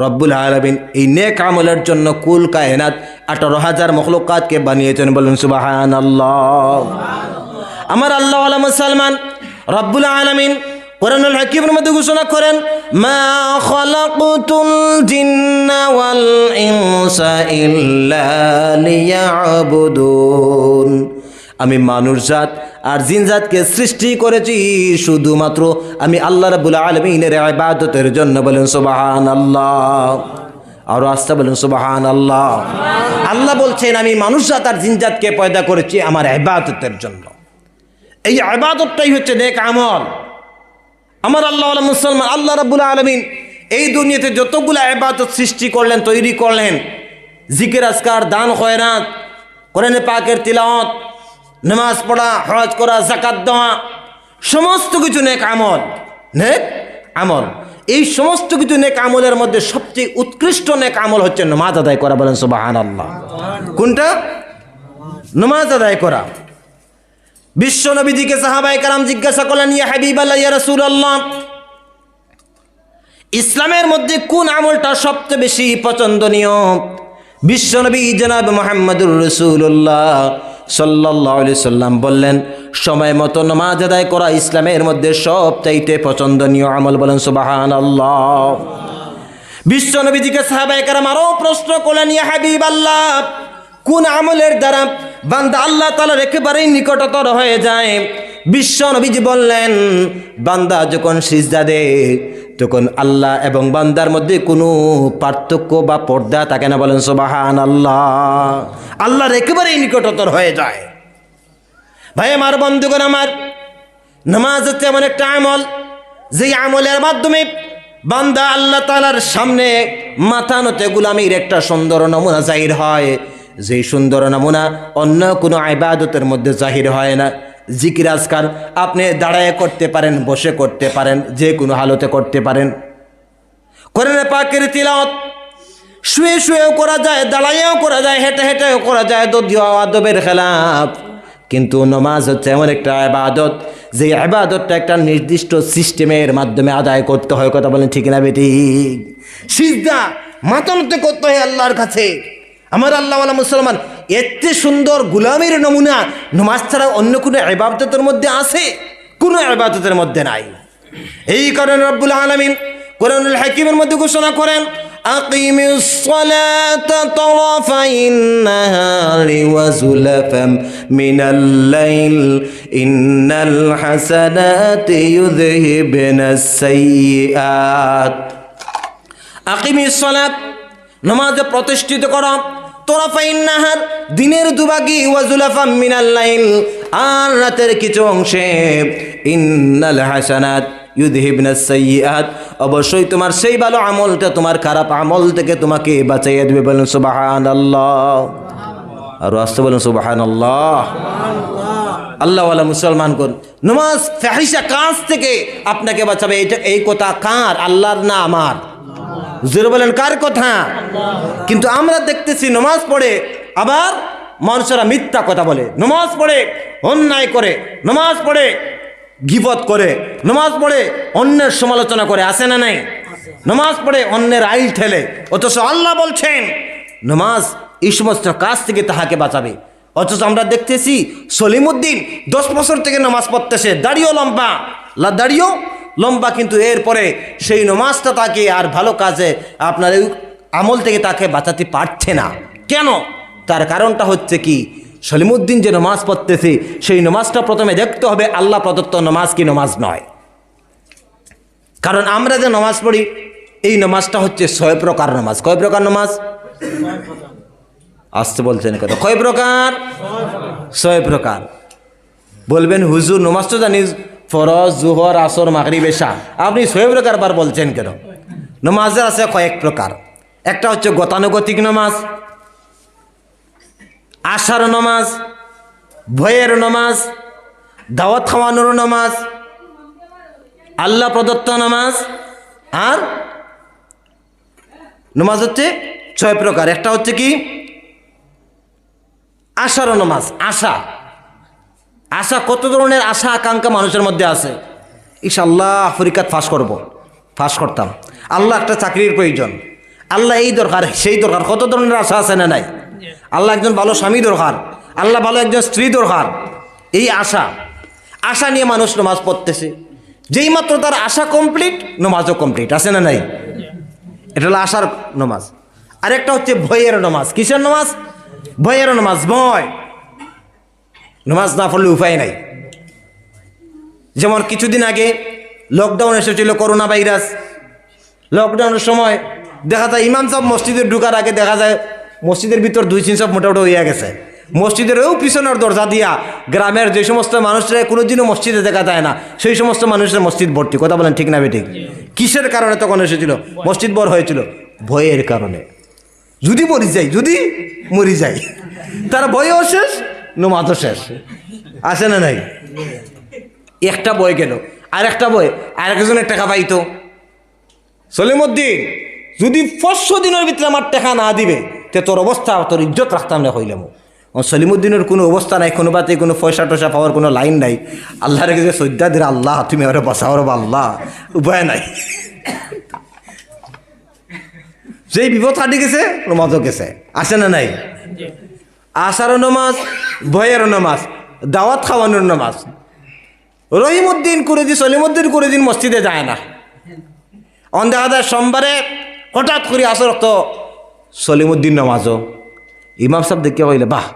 রব্বুল আলামিন এই নেক আমলের জন্য কুল কায়নাত 18,000 মখলুকাতকে বানিয়েছেন। বলুন সুবহানাল্লাহ। আমার আল্লাহ ওয়ালা মুসলমান, রব্বুল আলামিন কোরআনুল হাকীমের মধ্যে ঘোষণা করেন, মা খালাকতুল জিন্না ওয়াল ইনসা ইল্লা লিয়াবুদুন, আমি মানুষ জাত আর জিন জাতকে সৃষ্টি করেছি শুধুমাত্র আমি আল্লাহ রাব্বুল আলামিনের ইবাদতের জন্য। বলেন সুবহানাল্লাহ। আর আস্তে বলেন সুবহানাল্লাহ। আল্লাহ বলছেন আমি মানুষ জাত আর জিন জাতকে পয়দা করেছি আমার ইবাদতের জন্য। এই ইবাদতটাই হচ্ছে নেক আমল। আমার আল্লাহ ওয়ালা মুসলমান, আল্লাহ রাব্বুল আলামিন এই দুনিয়াতে যতগুলা ইবাদত সৃষ্টি করলেন, তৈরি করলেন, জিকির আজকার, দান খয়রাত, কোরআনে পাকের তিলাওয়াত, নামাজ পড়া, হজ করা, যাকাত দেওয়া, সমস্ত কিছু নেক আমল। নেক আমল, এই সমস্ত কিছু নেক আমলের মধ্যে সবচেয়ে উৎকৃষ্ট নেক আমল হচ্ছে নামাজ আদায় করা। বলেন সুবহানাল্লাহ। কোনটা? নামাজ আদায় করা। বিশ্ব নবীজিকে সাহাবায়ে কেরাম জিজ্ঞাসা করলেন, ইয়া হাবিবাল্লাহ, ইয়া রাসূলুল্লাহ, ইসলামের মধ্যে কোন আমলটা সবচেয়ে বেশি পছন্দনীয়? বিশ্ব নবী জনাব মুহাম্মদুর রাসূলুল্লাহ সাল্লাল্লাহু আলাইহি সাল্লাম বললেন, সময় মতো নামাজ আদায় করা ইসলামের মধ্যে সবচাইতে পছন্দনীয় আমল। বলেন সুবহানাল্লাহ। বিশ্ব নবীজিকে সাহাবায়ে কেরাম আরো প্রশ্ন করলেন, ইয়া হাবিবাল্লাহ, কোন আমলের দ্বারা বান্দা আল্লাহ তাআলার একেবারেই নিকটতর হয়ে যায়? বিশ্ব নবীজি বললেন, বান্দা যখন সিজদা দেয় তখন আল্লাহ এবং বান্দার মধ্যে কোনো পার্থক্য বা পর্দা থাকে না। বলেন সুবহানাল্লাহ। আল্লাহর একেবারেই নিকটতর হয়ে যায়। ভাই আমার, বন্ধুগণ আমার, নামাজ হচ্ছে এমন একটা আমল যে আমলের মাধ্যমে বান্দা আল্লাহ তাআলার সামনে মাথা নত গোলামির একটা সুন্দর নমুনা জাহির হয়, যে সুন্দর নমুনা অন্য কোনো ইবাদতের মধ্যে জাহির হয় না। জিকির আজকার আপনি দাঁড়ায় করতে পারেন, বসে করতে পারেন, যে কোনো হালতে করতে পারেন। কোরআনে পাকের তিলাওয়াত শুয়ে শুয়েও করা যায়, দাঁড়াইয়াও করা যায়, হেঁটে হেঁটেও করা যায়, যদিও আদবের খেলাফ। কিন্তু নামাজ হচ্ছে এমন একটা ইবাদত যে ইবাদতটা একটা নির্দিষ্ট সিস্টেমের মাধ্যমে আদায় করতে হয়। কথা বলেন ঠিক না বেঠিক? সিজদা মাথা নত করতে হয় আল্লাহর কাছে। আমার আল্লাহ ওয়ালা মুসলমান, এত সুন্দর গোলামির নমুনা নামাজ ছাড়া অন্য কোনো ইবাদতের মধ্যে আছে? কোনো ইবাদতের মধ্যে নাই। এই কারণে রব্বুল আলামিন কোরআনুল হাকীমের মধ্যে ঘোষণা করেন, আকিমিস সালাতা তারাফাইন নাহারি ওয়া যুলাফাম মিনাল লাইল ইন্নাল হাসানাতি ইউযহিবনাস সাইয়্যাত। আকিমিস সালাত, নামাজে প্রতিষ্ঠিত করা, তারাফাইন নাহার, দিনের দুভাগই, ওয়া যুলাফাম মিনাল লাইল, আর রাতের কিছু অংশে, ইন্নাল হাসানাত ইউযহিবনাস সাইয়্যাত, অবশ্যই তোমার সেই ভালো আমলটা তোমার খারাপ আমল থেকে তোমাকে বাঁচাইয়া দেবে। বলেন সুবহানাল্লাহ। আর আস্তে বলেন সুবহানাল্লাহ। আল্লাহ ওয়ালা মুসলমান কোন নামাজ ফাহিশা কাজ থেকে আপনাকে বাঁচাবে। এটা এই কথা কার? আল্লাহর না আমার? জোরে বলেন কার কথা? কিন্তু আমরা দেখতেছি নামাজ পড়ে আবার মানুষেরা মিথ্যা কথা বলে, নামাজ পড়ে অন্যায় করে, নামাজ পড়ে গীবত করে, নামাজ পড়ে অন্যের সমালোচনা করে। আছে না নাই? নামাজ পড়ে অন্যের আইল ঠেলে। অথচ আল্লাহ বলছেন নামাজ এই সমস্ত কাজ থেকে তাহাকে বাঁচাবে। অথচ আমরা দেখতেছি সলিমুদ্দিন 10 বছর থেকে নামাজ পড়তেছে, দাড়িও লম্বা, দাড়িও লম্বা, কিন্তু এরপরে সেই নামাজটা তাকে আর ভালো কাজে আপনার আমল থেকে তাকে বাঁচাতে পারছে না। কেন? তার কারণটা হচ্ছে কি, সলিমুদ্দিন যে নামাজ পড়তেছে সেই নামাজটা প্রথমে দেখতে হবে আল্লাহ প্রদত্ত নামাজ কি নামাজ নয়। কারণ আমরা যে নামাজ পড়ি এই নামাজটা হচ্ছে 6 প্রকার নামাজ। কয় প্রকার নামাজ? আসতে বলছেন কেন? কয় প্রকার? 6 প্রকার। বলবেন হুজুর নামাজ তো জানি ফরজ, জোহর, আসর, মাগরিব, এশা, আপনি 6 প্রকার বার বলছেন কেন? নামাজের আছে কয়েক প্রকার। একটা হচ্ছে গতানুগতিক নামাজ, আশার নামাজ, ভয়ের নামাজ, দাওয়াত খাওয়ানোর নামাজ, আল্লাহ প্রদত্ত নামাজ। আর নামাজ হচ্ছে 6 প্রকার। একটা হচ্ছে কি আশার নামাজ। আশা আশা কত ধরনের আশা আকাঙ্ক্ষা মানুষের মধ্যে আছে। ইনশাআল্লাহ আফ্রিকাত ফাঁস করতাম, আল্লাহ একটা চাকরির প্রয়োজন, আল্লাহ এই দরকার সেই দরকার, কত ধরনের আশা আছে না নাই? আল্লাহ একজন ভালো স্বামী দরকার, আল্লাহ ভালো একজন স্ত্রী দরকার। এই আশা নিয়ে মানুষ নামাজ পড়তেছে। যেই মাত্র তার আশা কমপ্লিট, নামাজও কমপ্লিট, আছে না নাই? এটা হলো আশার নামাজ। আরেকটা হচ্ছে ভয়ের নামাজ। কিসের নামাজ? ভয়ের নামাজ। ভয়, নামাজ না পড়লে উপায় নাই। যেমন কিছুদিন আগে লকডাউন এসেছিল, করোনা ভাইরাস। লকডাউনের সময় দেখা যায় ইমাম সাহেব মসজিদে ঢুকার আগে দেখা যায় মসজিদের ভিতর 2-3 সব মোটামুটি হইয়া গেছে। মসজিদেরও পিছনের দরজা দিয়া গ্রামের যে সমস্ত মানুষরা কোনোদিনও মসজিদে দেখা যায় না, সেই সমস্ত মানুষের মসজিদ ভর্তি। কথা বলেন ঠিক না বেঠিক? কিসের কারণে তখন এসেছিল? মসজিদ ভর হয়েছিল ভয়ের কারণে। যদি মরি যাই, তার ভয়ও শেষ, নামাজও শেষ, আছে না নাই? একটা বই গেল, আর একটা বই আরেকজনের টাকা পাইতো। সলিমুদ্দিন, যদি 500 দিনের ভিতরে আমার টাকা না দিবে তে তোর অবস্থা, তোর ইজ্জত রাখতাম না হইলাম। সলিমুদ্দিনের কোনো অবস্থা নাই, কোনো বাতে কোনো পয়সা টয়সা পাওয়ার কোনো লাইন নাই। আল্লাহর কাছে সজ্জা দিলে, আল্লাহ তুমি ওরা বাঁচাও রে আল্লাহ, উপায় নাই। যেই বিপদ হাঁটি গেছে, নামাজও গেছে, আসে না নাই? আশারও নামাজ, ভয়ের নামাজ, দাওয়াত খাওয়ানোর নামাজ। রহিমউদ্দিন কুরেজি, সলিমুদ্দিন কুরেজিন মসজিদে যায় না। দেখা যায় সোমবারে হঠাৎ করে আসর তো সলিমুদ্দিন নামাজও। ইমাম সাহেব দেখে কইলে, বাহ,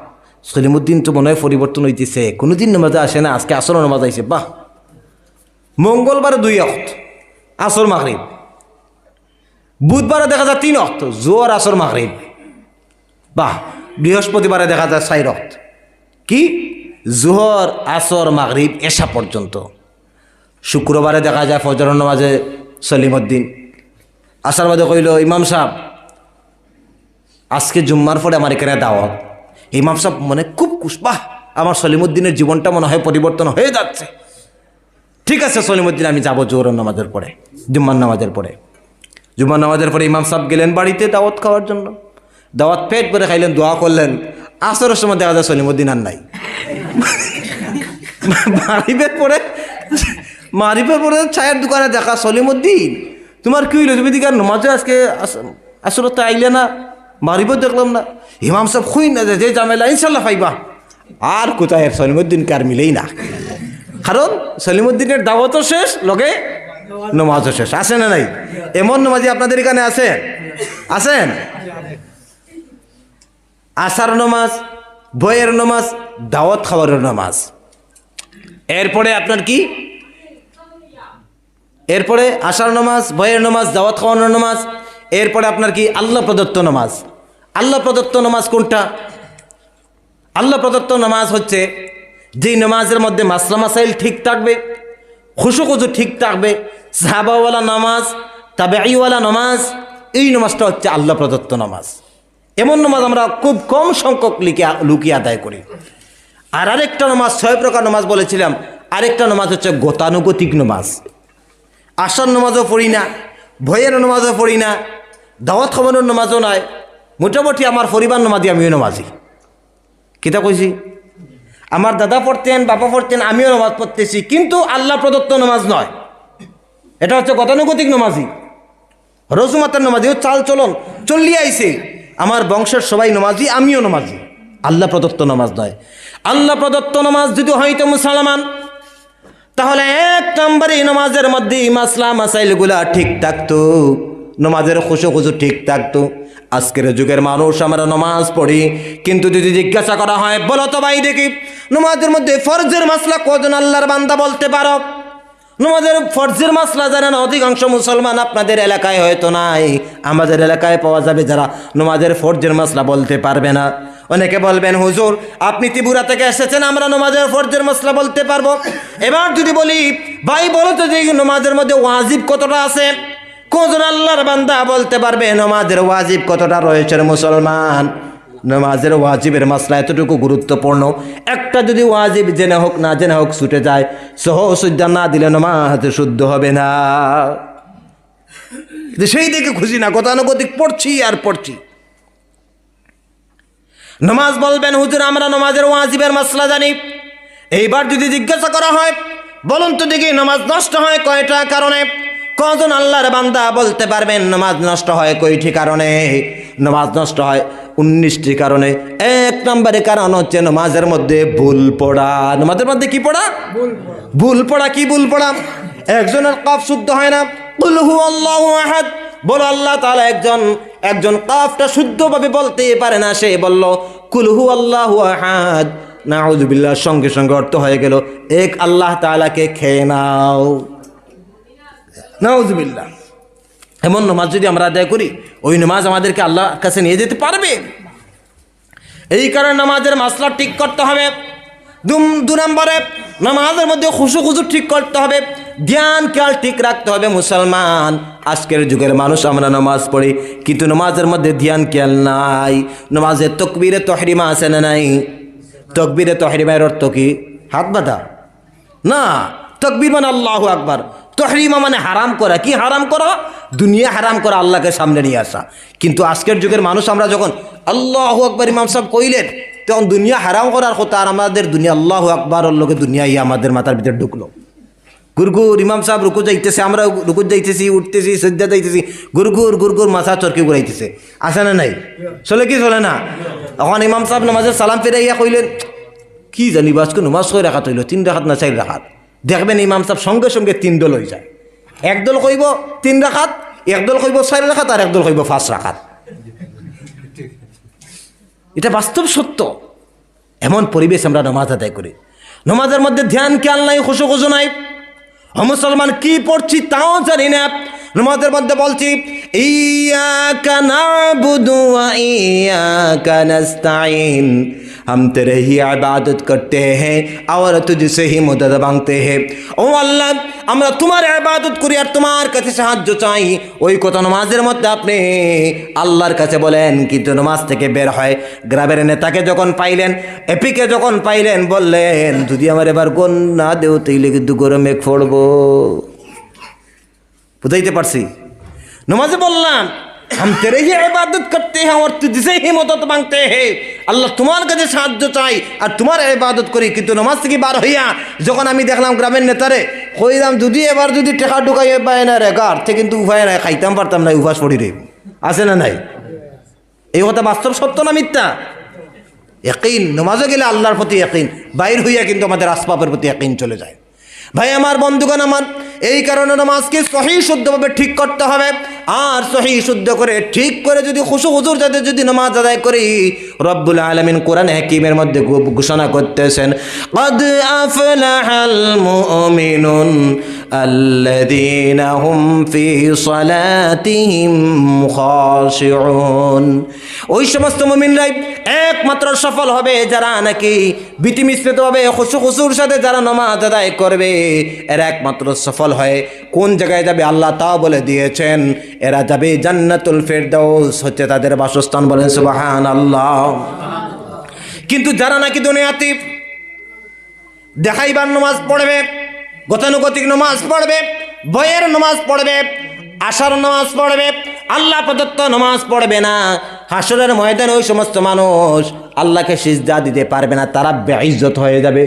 সলিমুদ্দিন তো মনে হয় পরিবর্তন হইতেছে, কোনোদিন নামাজে আসে না, আজকে আসর নামাজ আইছে, বাহ। মঙ্গলবারে 2 ওয়াক্ত, আসর মাগরিব। বুধবারে দেখা যায় 3 ওয়াক্ত, জোহর আসর মাগরিব, বাহ। বৃহস্পতিবারে দেখা যায় 4 ওয়াক্ত, কি জোহর আসর মাগরিব এশা পর্যন্ত। শুক্রবারে দেখা যায় ফজর নামাজে সলিমুদ্দিন। আসার বাদে কইল, ইমাম সাহেব আজকে জুম্মার পরে আমার এখানে দাওয়াত। ইমাম সাহেব মনে খুব খুশ, বাহ, আমার সলিমুদ্দিনের জীবনটা মনে হয় পরিবর্তন হয়ে যাচ্ছে। ঠিক আছে সলিমুদ্দিন, আমি যাবো জোহরের নামাজের পরে, জুম্মার নামাজের পরে। জুম্মার নামাজের পরে ইমাম সাহেব গেলেন বাড়িতে দাওয়াত খাওয়ার জন্য। দাওয়াত পেট ভরে খাইলেন, দোয়া করলেন। আসরের সময় দেখা যায় সলিমুদ্দিন আর নাই। মারিফের পরে চায়ের দোকানে দেখা, সলিমুদ্দিন তোমার কি হইলো, তুমি দিকে নামাজে আজকে আসরতে আইলে না, মারিফও দেখলাম না। ইমাম সাহেব খুই না যে ঝামেলা, ইনশাল্লাহ পাইবা। আর কোথায় সলিমুদ্দিনকে আর মিলেই না, কারণ সলিমুদ্দিনের দাওয়াতও শেষ, লগে নামাজও শেষ, আছে না নাই? এমন নামাজি আপনাদের এখানে আছেন? আশার নামাজ, ভয়ের নামাজ, দাওয়াত খাওয়ারের নামাজ। এরপরে আপনার কি? এরপরে আশার নামাজ, ভয়ের নামাজ, দাওয়াত খাওয়ানোর নামাজ। এরপরে আপনার কি? আল্লাহ প্রদত্ত নামাজ। আল্লাহ প্রদত্ত নামাজ কোনটা? আল্লাহ প্রদত্ত নামাজ হচ্ছে যেই নামাজের মধ্যে মাসলা মাসাইল ঠিক থাকবে, খুশু ঠিক থাকবে, সাহাবাওয়ালা নামাজ, তাবেঈওয়ালা নামাজ। এই নামাজটা হচ্ছে আল্লাহ প্রদত্ত নামাজ। এমন নামাজ আমরা খুব কম সংখ্যক লুকিয়ে আদায় করি। আর আরেকটা নামাজ, 6 প্রকার নামাজ বলেছিলাম, আরেকটা নামাজ হচ্ছে গতানুগতিক নামাজ। আশার নামাজও পড়ি না, ভয়ের নামাজও পড়ি না, দাওয়াত খাওয়ানোর নামাজও নয়। মোটামুটি আমার পরিবার নামাজি, আমিও নামাজি। কিতা কইছি? আমার দাদা পড়তেন, বাবা পড়তেন, আমিও নামাজ পড়তেছি, কিন্তু আল্লাহ প্রদত্ত নামাজ নয়। এটা হচ্ছে গতানুগতিক নামাজি, রসুমাতার নামাজি, চাল চলন চলিয়ে আইছে। আমার বংশের সবাই নামাজি, আমিও নামাজি, আল্লাহ প্রদত্ত নামাজ নয়। আল্লাহ প্রদত্ত নামাজ যদি হয়তো মুসলমান, তাহলে 1 নম্বরে নামাজের মধ্যে মাসলা মাসাইলগুলা ঠিক থাকতো, নামাজের খুশু ঠিক থাকতো। আজকের যুগের মানুষ আমরা নামাজ পড়ি, কিন্তু যদি জিজ্ঞাসা করা হয়, বলো তো ভাই দেখি নামাজের মধ্যে ফরজের মাসলা কজন আল্লাহর বান্দা বলতে পারো? নামাজের ফরজের মাসলা জানেন অধিকাংশ মুসলমান আপনাদের এলাকায় হয়তো নাই, আমাদের এলাকায় পাওয়া যাবে যারা নামাজের ফরজের মাসলা বলতে পারবে না। অনেকে বলবেন, হুজুর আপনি ত্রিপুরা থেকে এসেছেন, আমরা নামাজের ফরজের মাসলা বলতে পারবো। এবার যদি বলি, ভাই বলো তো যে নামাজের মধ্যে ওয়াজিব কতটা আছে? কজন আল্লাহর বান্দা বলতে পারবে নামাজের ওয়াজিব কতটা রয়েছে? মুসলমান, নামাজের ওয়াজিবের মাসলা এতটুকু গুরুত্বপূর্ণ। একটা যদি ওয়াজিব জেনে হোক না জেনে হোক ছুটে যায়, সহসুদ্ধা না দিলে নামাজ শুদ্ধ হবে না। সেই দেখে খুশি না, গতানুগতিক পড়ছি আর পড়ছি। নামাজ বলবেন হুজুর আমরা নামাজের ওয়াজিবের মাসলা জানি। এইবার যদি জিজ্ঞাসা করা হয় বলুন তো দেখি নামাজ নষ্ট হয় কয়টা কারণে, কজন আল্লাহর বান্দা বলতে পারবেন নামাজ নষ্ট হয় কয়টি কারণে? নামাজ নষ্ট হয় 19টি কারণে। 1 নম্বরে কারণ হচ্ছে নামাজের মধ্যে ভুল পড়া। নামাজের মধ্যে কি পড়া? ভুল পড়া। কি ভুল পড়া? একজনের কাফ শুদ্ধ হয় না, কুল হুয়াল্লাহু আহাদ বলো আল্লাহ তাআলা একজন কাফটা শুদ্ধভাবে বলতে পারে না, সে বলল কুল হুয়াল্লাহু আহাদ, নাউযুবিল্লাহ, সঙ্গে সঙ্গে অর্থ হয়ে গেল এক আল্লাহ তাআলাকে খেয়ে নাও, নাউযুবিল্লাহ। এমন নামাজ যদি আমরা আদায় করি ওই নামাজ আমাদেরকে আল্লাহর কাছে নিয়ে যেতে পারবে? এই কারণে নামাজের মাসলা ঠিক করতে হবে। 2 নম্বরে নামাজের মধ্যে খুশু ঠিক করতে হবে, ধ্যান খেয়াল ঠিক রাখতে হবে। মুসলমান, আজকের যুগের মানুষ আমরা নামাজ পড়ি কিন্তু নামাজের মধ্যে ধ্যান খেয়াল নাই। নামাজে তাকবীরে তাহরিমা আছে না নাই? তাকবীরে তাহরিমার অর্থ কি? হাত বাঁধা না, তাকবীর মানে আল্লাহু আকবার, তাহরিমা মানে হারাম করা। কি হারাম করা? দুনিয়া হারাম করা, আল্লাহকে সামনে নিয়ে আসা। কিন্তু আজকের যুগের মানুষ আমরা যখন আল্লাহু আকবার ইমাম সাহেব কইলেন তখন দুনিয়া হারাম করার কথা, আর আমাদের দুনিয়া আল্লাহু আকবার লোকে দুনিয়া আমাদের মাথার ভিতরে ঢুকলো। গুরগুর ইমাম সাহেব রুকু যাইতেছে, আমরা রুকু যাইতেছি, উঠতেছি, সজ্জা যাইতেছি, গুরগুর মাথা চরকি ঘুরাইতেছে। আসে না নাই? চলে কি চলে না? এখন ইমাম সাহেব নামাজের সালাম ফিরাইয়া কইলেন কি জানি আজকে নামাজ 6 রাকাত হইল, 3 রাকাত না 4 রাকাত। দেখবেন ইমাম সাহেব সঙ্গে সঙ্গে 3 দল হয়ে যায়। একদল কইব 3 রাকাত, একদল কইব 4 রাকাত, আর একদল কইব 5 রাকাত। এটা বাস্তব সত্য। এমন পরিবেশ আমরা নামাজ আদায় করি, নামাজের মধ্যে ধ্যান খেয়াল নাই, খুশু নাই। মুসলমান কি পড়ছি তাও জানি না। নামাজের মধ্যে বলছি ইয়্যাকা না'বুদু ওয়া ইয়্যাকা নাস্তাঈন, हम तेरे ही इबादत करते हैं और तुझसे ही मदद मांगते हैं। ও আল্লাহ, আমরা তোমার ইবাদত করি আর তোমার কাছে সাহায্য চাই। ওই কথা নামাজের মধ্যে আপনি আল্লাহর কাছে বলেন, কিন্তু নামাজ থেকে বের হয় গ্রামের নেতাকে যখন পাইলেন, এপিকে যখন পাইলেন, বললেন যদি আমার এবার গুণ না দেও তাইলে কিন্তু গরমে পড়বো। বুঝাইতে পারছি? নামাজে বললাম हम तेरे ही इबादत करते हैं और तुझसे ही मदद मांगते हैं। আল্লাহ তোমার কাছে সাহায্য চাই আর তোমার ইবাদত করি। কিন্তু নামাজ থেকে বার হইয়া যখন আমি দেখলাম গ্রামের নেতারে, কইলাম যদি এবার যদি টাকা ঢুকাই পায় না রে গার থেকে, কিন্তু উপায় নাই, খাইতাম পারতাম না, উপাস পড়ি রে। আছে না নাই? এই কথা বাস্তব সত্য না মিথ্যা? ইয়াকিন, নামাজে গেলে আল্লাহর প্রতি ইয়াকিন, বাইর হইয়া কিন্তু আমাদের আসবাবের প্রতি ইয়াকিন চলে যায়। ভাই আমার, বন্ধুগণ আমার, এই কারণে নামাজকে সহি শুদ্ধভাবে ঠিক করতে হবে। আর সহি শুদ্ধ করে ঠিক করে যদি খুশু হুজুর যাতে যদি নামাজ আদায় করি, রব্বুল আলামিন কোরআন হাকিমের মধ্যে ঘোষণা করতেছেন ক্বাদ আফলাহাল মুমিনুন আল্লাযীনা হুম ফি সালাতিহিম খাশিউন। ওই সমস্ত মুমিনরাই একমাত্র সফল হবে যারা নাকি বিতিমিশ্রিতভাবে খুশু হুজুর সাথে যারা নামাজ আদায় করবে, এরা একমাত্র সফল হয়। কোন জায়গায় যাবে আল্লাহ তাও বলে দিয়েছেন, এরা যাবে জান্নাতুল ফেরদাউস, হচ্ছে তাদের বাসস্থান। বলেন সুবহানাল্লাহ। কিন্তু যারা নাকি দুনিয়াতে দেখাইবার নামাজ পড়বে, গতানুগতিক নামাজ পড়বে, বইয়ের নামাজ পড়বে, আশার নামাজ পড়বে, আল্লাহ প্রদত্ত নামাজ পড়বে না, হাসরের ময়দানে ওই সমস্ত মানুষ আল্লাহকে সিজদা দিতে পারবে না, তারা বেইজ্জত হয়ে যাবে।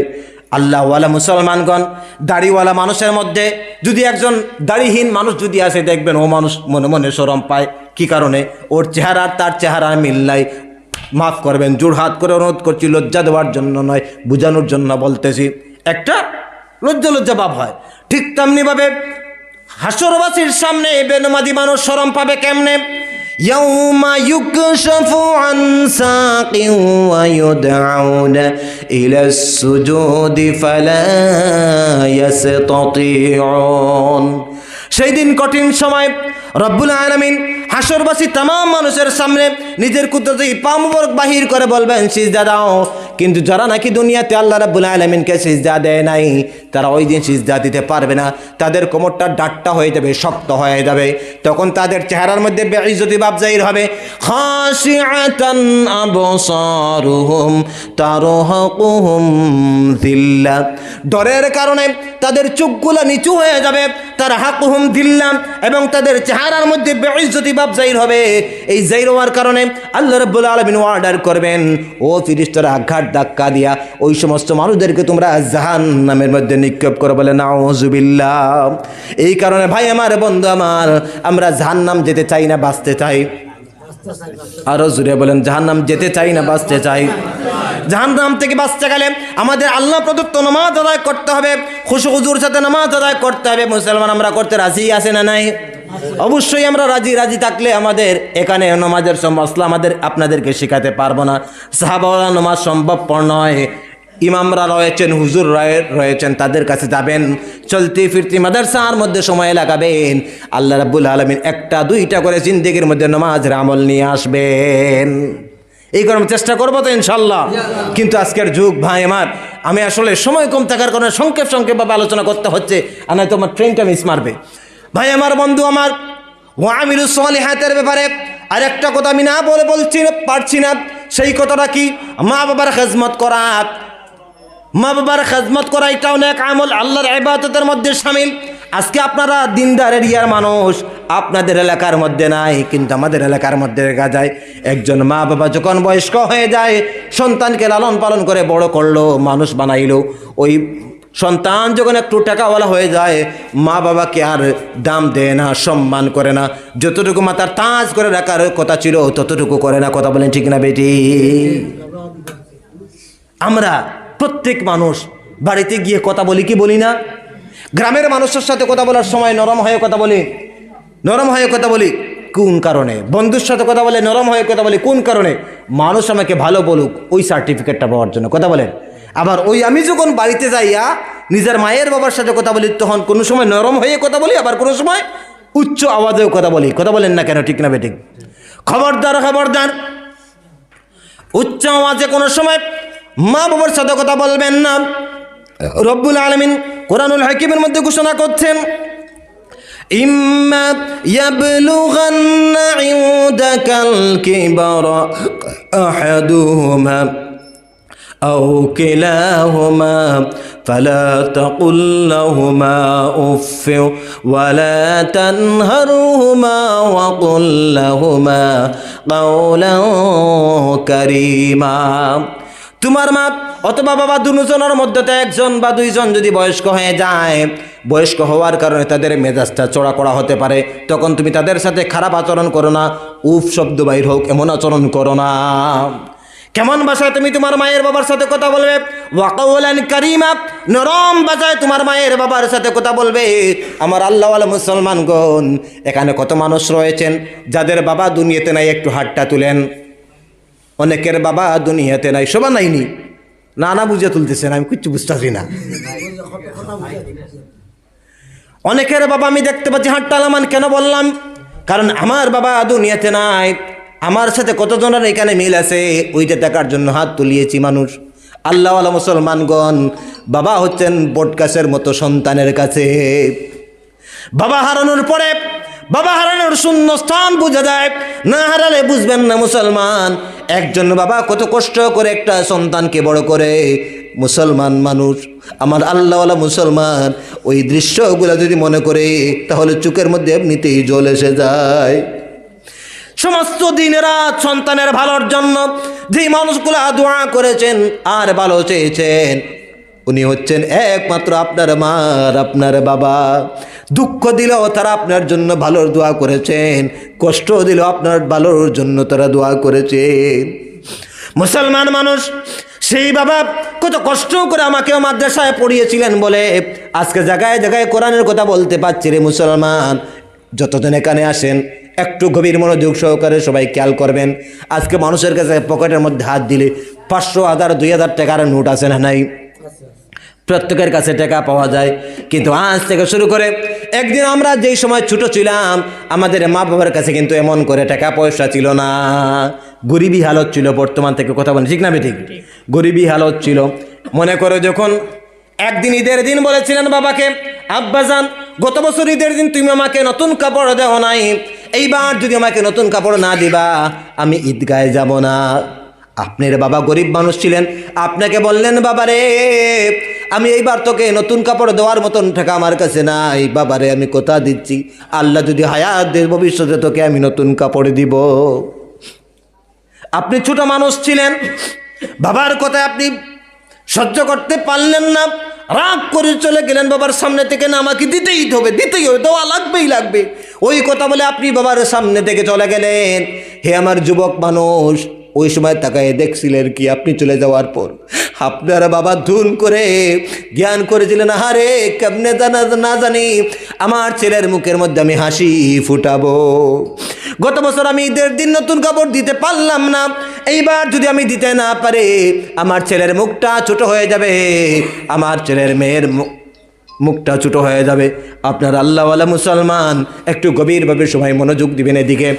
আল্লাহওয়ালা মুসলমানগণ, দাড়িওয়ালা মানুষের মধ্যে যদি একজন দাড়িহীন মানুষ যদি আসে, দেখবেন ও মানুষ মনে মনে শরম পায়। কি কারণে? ওর চেহারা তার চেহারা মিল নাই। মাফ করবেন, জোড় হাত করে অনুরোধ করছি, লজ্জা দেওয়ার জন্য নয়, বোঝানোর জন্য বলতেছি। একটা লজ্জা ভাব হয়। ঠিক তেমনিভাবে হাসরবাসীর সামনে বেনামাজি মানুষ শরম পাবে কেমনে? ইয়াউমা ইউকশাফু আন সাকিন ওয়া ইউদআউনা ইলাস সুজুদি ফালা ইয়াসতাতিউন। সেই দিন কঠিন সময় রব্বুল আলামিন হাসরবাসী तमाम মানুষের সামনে নিজের কুদরতি পা মুবারক বাহির করে বলবেন সিজদা দাও, কিন্তু যারা নাকি দুনিয়াতে আল্লাহ রাব্বুল আলামিনকে সিজদা দেয় নাই, তারা ওই দিন সিজদা দিতে পারবে না। তাদের কোমরটা ডাট্টা হয়ে যাবে, শক্ত হয়ে যাবে। তখন তাদের চেহারার মধ্যে বেইজ্জতি ভাব জাহির হবে। খাশিআতান আবসারুহুম তারহাকুহুম যিল্লাহ, ডরের কারণে তাদের চোখগুলো নিচু হয়ে যাবে। তারহাকুহুম যিল্লাহ, এবং তাদের চেহারার মধ্যে বেইজ্জতি ভাব জাহির হবে। এই জাহির হওয়ার কারণে আল্লাহ রাব্বুল আলামিন অর্ডার করবেন, ও ফেরেশতারা ঘাট ধাক্কা দিয়া ওই সমস্ত মানুষদেরকে তোমরা জাহান্নামের মধ্যে নিক্ষেপ করো, বলে নাউযুবিল্লাহ। এই কারণে ভাই আমার, বন্ধু আমার, আমরা জাহান্নাম যেতে চাই না বাঁচতে চাই? আরো জোরে বলেন, জাহান্নাম যেতে চাই না বাঁচতে চাই? জাহান্নাম থেকে বাঁচতে গেলে আমাদের আল্লাহ প্রদত্ত নামাজ আদায় করতে হবে, খুশু হুজুর সাথে নামাজ আদায় করতে হবে। মুসলমান আমরা করতে রাজি আছে না নাই? অবশ্যই আমরা রাজি। রাজি থাকলে আমাদের এখানে নামাজের মসলা আপনাদেরকে শেখাতে পারবো না। সাহাবাওয়ালা নামাজ সম্ভবপর নয়। ইমামরা রয়েছেন, হুজুর রয়েছেন, তাদের কাছে যাবেন, চলতি ফিরতি মাদ্রাসার মধ্যে সময় লাগাবেন। আল্লাহ রাব্বুল আলামিন একটা দুইটা করে জিন্দেগির মধ্যে নামাজের আমল নিয়ে আসবেন। এই করে চেষ্টা করবো তো ইনশাল্লাহ। কিন্তু আজকের যুগ ভাই আমার, আমি আসলে সময় কম থাকার কারণে সংক্ষেপভাবে আলোচনা করতে হচ্ছে, আর নয়তো আমার ট্রেনটা মিস মারবে। ভাই আমার, বন্ধু আমার, ওয়ামিলুস সালিহাতের ব্যাপারে আরেকটা কথা আমি না বলে পারছি না। সেই কথাটা কি? মা বাবার খেদমত করা। মা বাবার খেদমত করা এটাও নেক আমল, আল্লাহর ইবাদতের মধ্যে শামিল। আজকে আপনারা দিনদার এরিয়ার মানুষ, আপনাদের এলাকার মধ্যে নাই, কিন্তু আমাদের এলাকার মধ্যে দেখা যায় একজন মা বাবা যখন বয়স্ক হয়ে যায়, সন্তানকে লালন পালন করে বড় করলো, মানুষ বানাইলো, ওই সন্তান যখন একটু টাকাওয়ালা হয়ে যায়, মা বাবাকে আর দাম দেয় না, সম্মান করে না। যতটুকু মাথার তাজ করে রাখার কথা ছিল ততটুকু করে না। কথা বলেন ঠিক না বেটি? আমরা প্রত্যেক মানুষ বাড়িতে গিয়ে কথা বলি কি বলি না? গ্রামের মানুষের সাথে কথা বলার সময় নরম হয়ে কথা বলি, নরম হয়ে কথা বলি। কোন কারণে? বন্ধুর সাথে কথা বলে নরম হয়ে কথা বলি। কোন কারণে? মানুষ আমাকে ভালো বলুক, ওই সার্টিফিকেটটা পাওয়ার জন্য। কথা বলেন। আবার ওই আমি যখন বাড়িতে যাইয়া নিজের মায়ের বাবার সাথে কথা বলি, তখন কোনো সময় নরম হয়ে কথা বলি, আবার কোনো সময় উচ্চ আওয়াজেও কথা বলি। কথা বলেন না কেন? ঠিক না বেঠিক? খবরদার, খবরদার, উচ্চ আওয়াজে কোনো সময় মা বাবার সাথে কথা বলবেন না। রব্বুল আলামিন কোরআনুল হাকিমের মধ্যে ঘোষণা করছেন, ইম্মা ইয়াবলুগান্না ইনদাকাল কিবারা আহাদুহুমা আও কিলাহুমা ফালা তাকুল লাহুমা উফ ওয়ালা তানহারহুমা ওয়া কুল লাহুমা কাওলান কারীমা। তোমার মা অথবা বাবা দুজনের মধ্যে একজন বা দুইজন যদি বয়স্ক হয়ে যায়, বয়স্ক হওয়ার কারণে তাদের মেজাজটা চড়া করা হতে পারে, তখন তুমি তাদের সাথে খারাপ আচরণ করো না। উফ শব্দ বাইর হোক এমন আচরণ করো না। কেমন ভাষায় তুমি তোমার মায়ের বাবার সাথে কথা বলবে? ওয়াকাউলান কারীমা, নরম ভাষায় তোমার মায়ের বাবার সাথে কথা বলবে। আমার আল্লাহওয়ালা মুসলমানগণ, এখানে কত মানুষ রয়েছেন যাদের বাবা দুনিয়াতে নাই, একটু হাতটা তুলেন। অনেকের বাবা দুনিয়াতে নাই, সবার নাইনি, না বুঝে তুলতেছেন, আমি কিচ্ছু বুঝতেছি না। অনেকের বাবা আমি দেখতে পাচ্ছি হাতটা আলামান। কেন বললাম? কারণ আমার বাবা দুনিয়াতে নাই। আমার সাথে কতজনের এখানে মিল আছে, ওইটা দেখার জন্য হাত তুলিয়েছি মানুষ। আল্লাহওয়ালা মুসলমানগণ, বাবা হচ্ছেন বটগাছের মতো সন্তানের কাছে। বাবা হারানোর পরে, বাবা হারানোর শূন্য স্থান বুঝা যায়, না হারালে বুঝবেন না মুসলমান। একজন বাবা কত কষ্ট করে একটা সন্তানকে বড় করে। মুসলমান মানুষ, আমার আল্লাহওয়ালা মুসলমান, ওই দৃশ্যগুলো যদি মনে করে তাহলে চোখের মধ্যে এমনিতেই জল এসে যায়। সমস্ত দিনের রাত সন্তানের ভালোর জন্য যে মানুষগুলো দোয়া করেছেন আর ভালো চেয়েছেন, উনি হচ্ছেন একমাত্র আপনার মা আর আপনার বাবা। দুঃখ দিলেও তারা আপনার জন্য ভালোর দোয়া করেছেন, কষ্ট দিলেও আপনার ভালোর জন্য তারা দোয়া করেছেন। মুসলমান মানুষ, সেই বাবা কত কষ্ট করে আমাকেও মাদ্রাসায় পড়িয়েছিলেন বলে আজকে জায়গায় জায়গায় কোরআনের কথা বলতে পারছি রে মুসলমান। যতজন এখানে আসেন একটু গভীর মনোযোগ সহকারে সবাই খেয়াল করবেন। আজকে মানুষের কাছে পকেটের মধ্যে হাত দিলে 500, 1000, 2000 টাকার নোট আছে না নাই? প্রত্যেকের কাছে টাকা পাওয়া যায়। কিন্তু আজ থেকে শুরু করে একদিন আমরা যেই সময় ছোট ছিলাম, আমাদের মা বাবার কাছে কিন্তু এমন করে টাকা পয়সা ছিল না। গরিবী হালত ছিল, বর্তমান থেকে কথা বলেন, ঠিক না ঠিক? গরিবী হালত ছিল। মনে করো যখন একদিন ঈদের দিন বলেছিলেন বাবাকে, আব্বাজান গত বছর ঈদের দিন তুমি আমাকে নতুন কাপড় দেও নাই, এইবার যদি আমাকে নতুন কাপড় না দিবা আমি ঈদগাহে যাব না। আপনার বাবা গরিব মানুষ ছিলেন, আপনাকে বললেন বাবারে আমি এইবার তোকে নতুন কাপড় দেওয়ার মতন টাকা আমার কাছে নাই, বাবারে আমি কথা দিচ্ছি আল্লাহ যদি হায়াত দেয় ভবিষ্যতে তোকে আমি নতুন কাপড় দিব। আপনি ছোট মানুষ ছিলেন, বাবার কথা আপনি সহ্য করতে পারলেন না, রাগ করে চলে গেলেন বাবার সামনে থেকে, না আমাকে দিতেই হবে, দিতেই হবে, দেওয়া লাগবেই লাগবে। ওই কথা বলে আপনি বাবার সামনে থেকে চলে গেলেন। হে আমার যুবক মানুষ, ওই সময় তাকায় দেখছিলেন কি আপনি চলে যাওয়ার পর আপনার বাবা ধুন করে জ্ঞান করেছিলেন, আরে কেমনে না জানি আমার ছেলের মুখের মধ্যে আমি হাসি ফুটাবো। গত বছর আমি ঈদের দিন নতুন কাপড় দিতে পারলাম না, এইবার যদি আমি দিতে না পারে আমার ছেলের মুখটা ছোট হয়ে যাবে, আমার ছেলের মেয়ের মুখটা ছোট হয়ে যাবে। আপনার আল্লাহওয়ালা মুসলমান একটু গভীরভাবে সবাই মনোযোগ দিবেন এদিকে।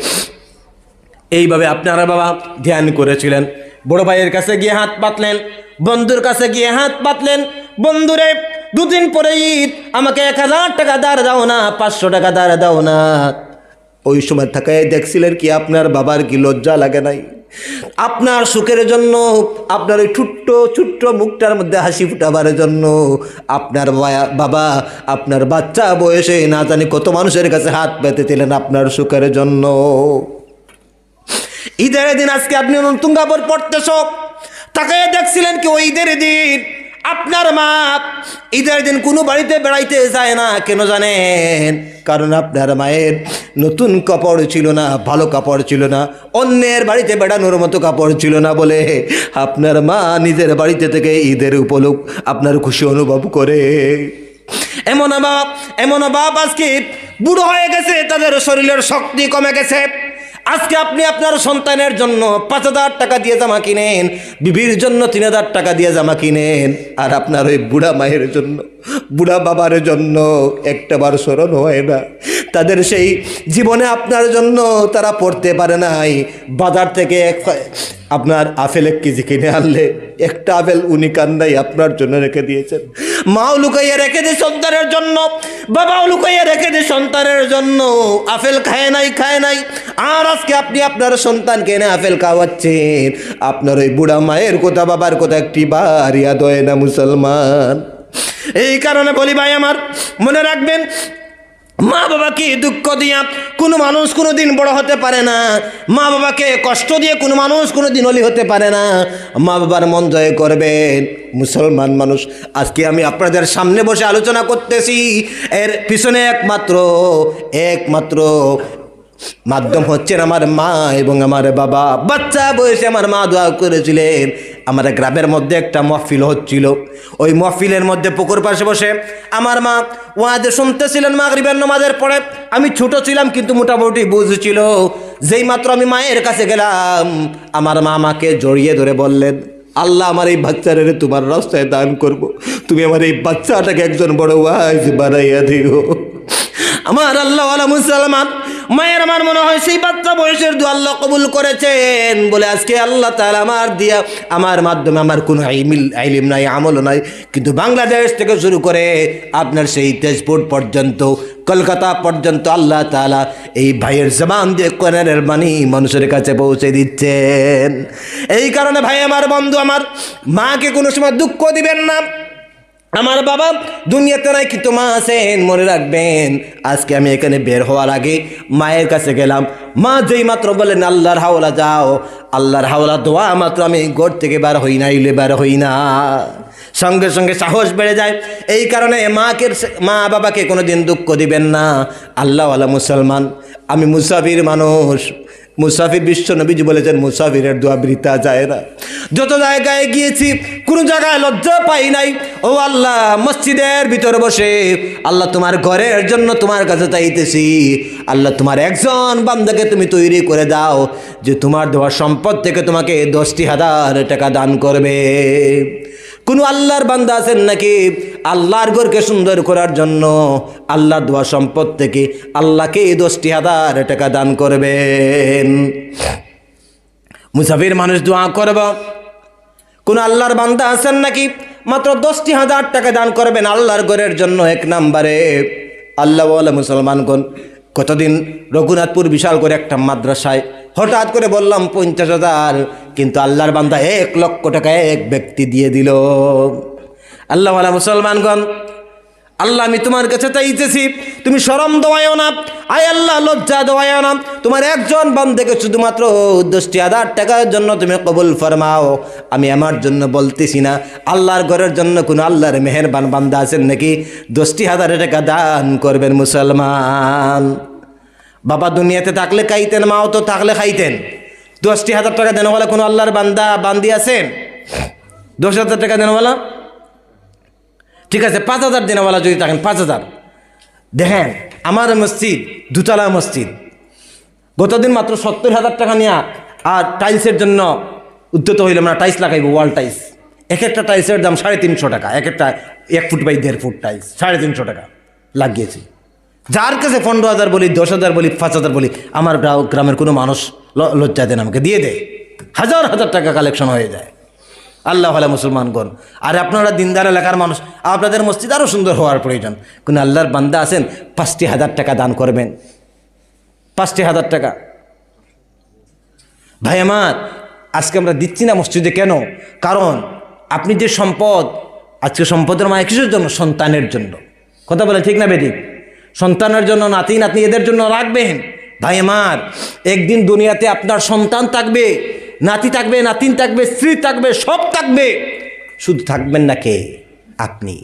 এইভাবে আপনারা বাবা ধ্যান করেছিলেন। বড় ভাইয়ের কাছে গিয়ে হাত পাতলেন, বন্ধুর কাছে গিয়ে হাত পাতলেন, বন্ধুরে দুদিন পরে ঈদ, আমাকে 1000 টাকা ধার দাও না, 500 টাকা ধার দাও না। ওই সময় থাকায় দেখছিলেন কি আপনার বাবার কি লজ্জা লাগে নাই? আপনার সুখের জন্য, আপনার ওই ছোট্ট ছোট্ট মুখটার মধ্যে হাসি ফুটাবার জন্য আপনার বাবা আপনার বাচ্চা বয়সে না জানি কত মানুষের কাছে হাত পেতেছিলেন আপনার সুখের জন্য। ঈদের দিন আজকে আপনি নতুন কাপড় পরতেছ, তাকায় দেখছিলেন কি ওই ঈদের দিন আপনার মা ঈদের দিন কোনো বাড়িতে বেড়াইতে যায় না, কেন জানেন? কারণ আপনার মায়ের নতুন কাপড় ছিল না, ভালো কাপড় ছিল না, অন্যের বাড়িতে বেড়ানোর মতো কাপড় ছিল না বলে আপনার মা নিজের বাড়িতে থেকে ঈদের উপলক্ষ আপনার খুশি অনুভব করে। এমন বাপ আজকে বুড়ো হয়ে গেছে, তাদের শরীরের শক্তি কমে গেছে। আজকে আপনি আপনার সন্তানের জন্য 5000 টাকা দিয়ে জামা কিনেন, বিবির জন্য 3000 টাকা দিয়ে জামা কিনেন, আর আপনার ওই বুড়া মায়ের জন্য, বুড়া বাবার জন্য একটাবার স্মরণ হয় না। তাদের সেই জীবনে আপনার জন্য তারা পড়তে পারে নাই। বাজার থেকে আপনার আপেল 1 কেজি কিনে আনলে একটা আপেল উনি কান্নাই আপনার জন্য রেখে দিয়েছেন। মাও লুকাইয়া রেখে দিয়ে সন্তানের জন্য, বাবাও লুকাইয়া রেখে দিয়ে সন্তানের জন্য, আপেল খায় নাই। আর আজকে আপনি আপনার সন্তানকে এনে আপেল খাওয়াচ্ছেন। আপনার ওই বুড়া মায়ের কথা, বাবার কথা একটি বার ইয়াদ হয় না মুসলমান। এই কারণে বলি ভাই আমার, মনে রাখবেন মা বাবাকে দুঃখ দিয়া কোনো মানুষ কোনো দিন বড় হতে পারে না, মা বাবাকে কষ্ট দিয়ে কোনো মানুষ কোনো দিন অলি হতে পারে না। মা বাবার মন জয় করবেন। মুসলমান মানুষ, আজকে আমি আপনাদের সামনে বসে আলোচনা করতেছি, এর পিছনে একমাত্র মাধ্যম হচ্ছেন আমার মা এবং আমার বাবা। বাচ্চা বয়সে আমার মা দোয়া করেছিলেন। আমার গ্রামের মধ্যে একটা মহফিল হচ্ছিল, ওই মহফিলের মধ্যে পুকুর পাশে বসে আমার মা ওয়াজ শুনতেছিলেন মাগরিবের নামাজের পরে। আমি ছোট ছিলাম কিন্তু মোটামুটি বুঝছিল। যেই মাত্র আমি মায়ের কাছে গেলাম, আমার মা আমাকে জড়িয়ে ধরে বললেন, আল্লাহ আমার এই বাচ্চারে তোমার রাস্তায় দান করব, তুমি আমার এই বাচ্চাটাকে একজন বড় ওয়াজ বানাইয়া দিও। আমার আল্লাহওয়ালা মুসলমান মায়ের, আমার মনে হয় সেই বাচ্চা বয়সের দোয়া আল্লাহ কবুল করেছেন বলে আজকে আল্লাহ তাআলা আমার মাধ্যমে আমার কোনো ইলম নাই, আমল নাই, কিন্তু বাংলাদেশ থেকে শুরু করে আপনার সেই তেজপুর পর্যন্ত, কলকাতা পর্যন্ত আল্লাহ তাআলা এই ভাইয়ের জবান দিয়ে কোরআনের বাণী মানুষের কাছে পৌঁছে দিচ্ছেন। এই কারণে ভাই আমার, বন্ধু আমার, মাকে কোনো সময় দুঃখ দিবেন না। আমার বাবা দুনিয়াতে নাই কিন্তু মা আছেন, মনে রাখবেন। আজকে আমি এখানে বের হওয়ার আগে মায়ের কাছে গেলাম, মা যেই মাত্র বলেন আল্লাহর হাওলা যাও, আল্লাহর হাওলা দোয়া মাত্র আমি ঘর থেকে বার হই না, সঙ্গে সঙ্গে সাহস বেড়ে যায়। এই কারণে মা বাবাকে কোনো দিন দুঃখ দিবেন না। আল্লাহওয়ালা মুসলমান, আমি মুসাফির মানুষ। মুসাফির, বিশ্ব নবীজি বলেছেন মুসাফিরের দোয়া বৃথা যায় না। যত জায়গায় গিয়েছি কোনো জায়গায় লজ্জা পাই নাই। ও আল্লাহ, মসজিদের ভিতরে বসে আল্লাহ তোমার ঘরের জন্য তোমার কাছে চাইতেছি, আল্লাহ তোমার একজন বান্দাকে তুমি তৈরি করে দাও যে তোমার দেওয়া সম্পদ থেকে তোমাকে 10,000 টাকা দান করবে। কোনো আল্লাহর বান্দা আছেন নাকি আল্লাহর ঘরকে সুন্দর করার জন্য আল্লাহর দেওয়া সম্পদ থেকে আল্লাহকে 10,000 টাকা দান করবেন? মুসাফির মানুষ দোয়া করব। কোন আল্লাহর বান্দা আছেন নাকি মাত্র 10,000 টাকা দান করবেন আল্লাহর ঘরের জন্য? এক নম্বরে আল্লাহ ওয়ালা মুসলমানগণ, কতদিন রঘুনাথপুর বিশাল করে একটা মাদ্রাসায় হঠাৎ করে বললাম 50,000, কিন্তু আল্লাহর বান্দা 1 লক্ষ টাকা এক ব্যক্তি দিয়ে দিল। আল্লাহ ওয়ালা মুসলমানগণ, আল্লাহ আমি তোমার কাছে চাইতেছি, তুমি শরম দেওয়াও না, আয় আল্লাহ লজ্জা দেওয়াও না, তোমার একজন বান্দাকে শুধুমাত্র 10,000 টাকার জন্য তুমি কবুল ফরমাও। আমি আমার জন্য বলতেছি না, আল্লাহর ঘরের জন্য কোনো আল্লাহর মেহেরবান বান্দা আছেন নাকি 10,000 টাকা দান করবেন? মুসলমান বাবা দুনিয়াতে থাকলে খাইতেন, মাও তো থাকলে খাইতেন। 10,000 টাকা দেনওয়ালা কোনো আল্লাহর বান্দা বান্দি আছেন? 10,000 টাকা দেনওয়ালা? ঠিক আছে, 5,000 দিনওয়ালা যদি থাকেন, 5,000 দেখেন। আমার মসজিদ দুতলা মসজিদ, গতদিন মাত্র 70,000 টাকা নিয়ে আর টাইলসের জন্য উদ্যত হইলাম না, টাইলস লাগাইব, ওয়াল টাইলস। এক একটা টাইলসের দাম 350 টাকা, এক একটা 1 ফুট বাই 1.5 ফুট টাইলস 350 টাকা লাগিয়েছি। যার কাছে 15,000 বলি, 10,000 বলি, 5,000 বলি, আমার গ্রামের কোনো মানুষ লজ্জা দেন, আমাকে দিয়ে দেয়, হাজার হাজার টাকা কালেকশন হয়ে যায়। আল্লাহ আল্লাহ মুসলমানগণ, আর আপনারা দিনদার এলাকার মানুষ, আপনাদের মসজিদ আরও সুন্দর হওয়ার প্রয়োজন। কোন আল্লাহর বান্দা আছেন 50,000 টাকা দান করবেন? 50,000 টাকা। ভাই আমার, আজকে আমরা দিচ্ছি না মসজিদে, কেন? কারণ আপনি যে সম্পদ, আজকে সম্পদের মায়া কিসের জন্য? সন্তানের জন্য। কথা বলে ঠিক না বেঠিক? সন্তানের জন্য, নাতি নাতনি এদের জন্য রাখবেন। ভাই আমার, একদিন দুনিয়াতে আপনার সন্তান থাকবে, নাতি থাকবে, নাতিন থাকবে, স্ত্রী থাকবে, সব থাকবে, শুধু থাকবেন না কে? আপনি।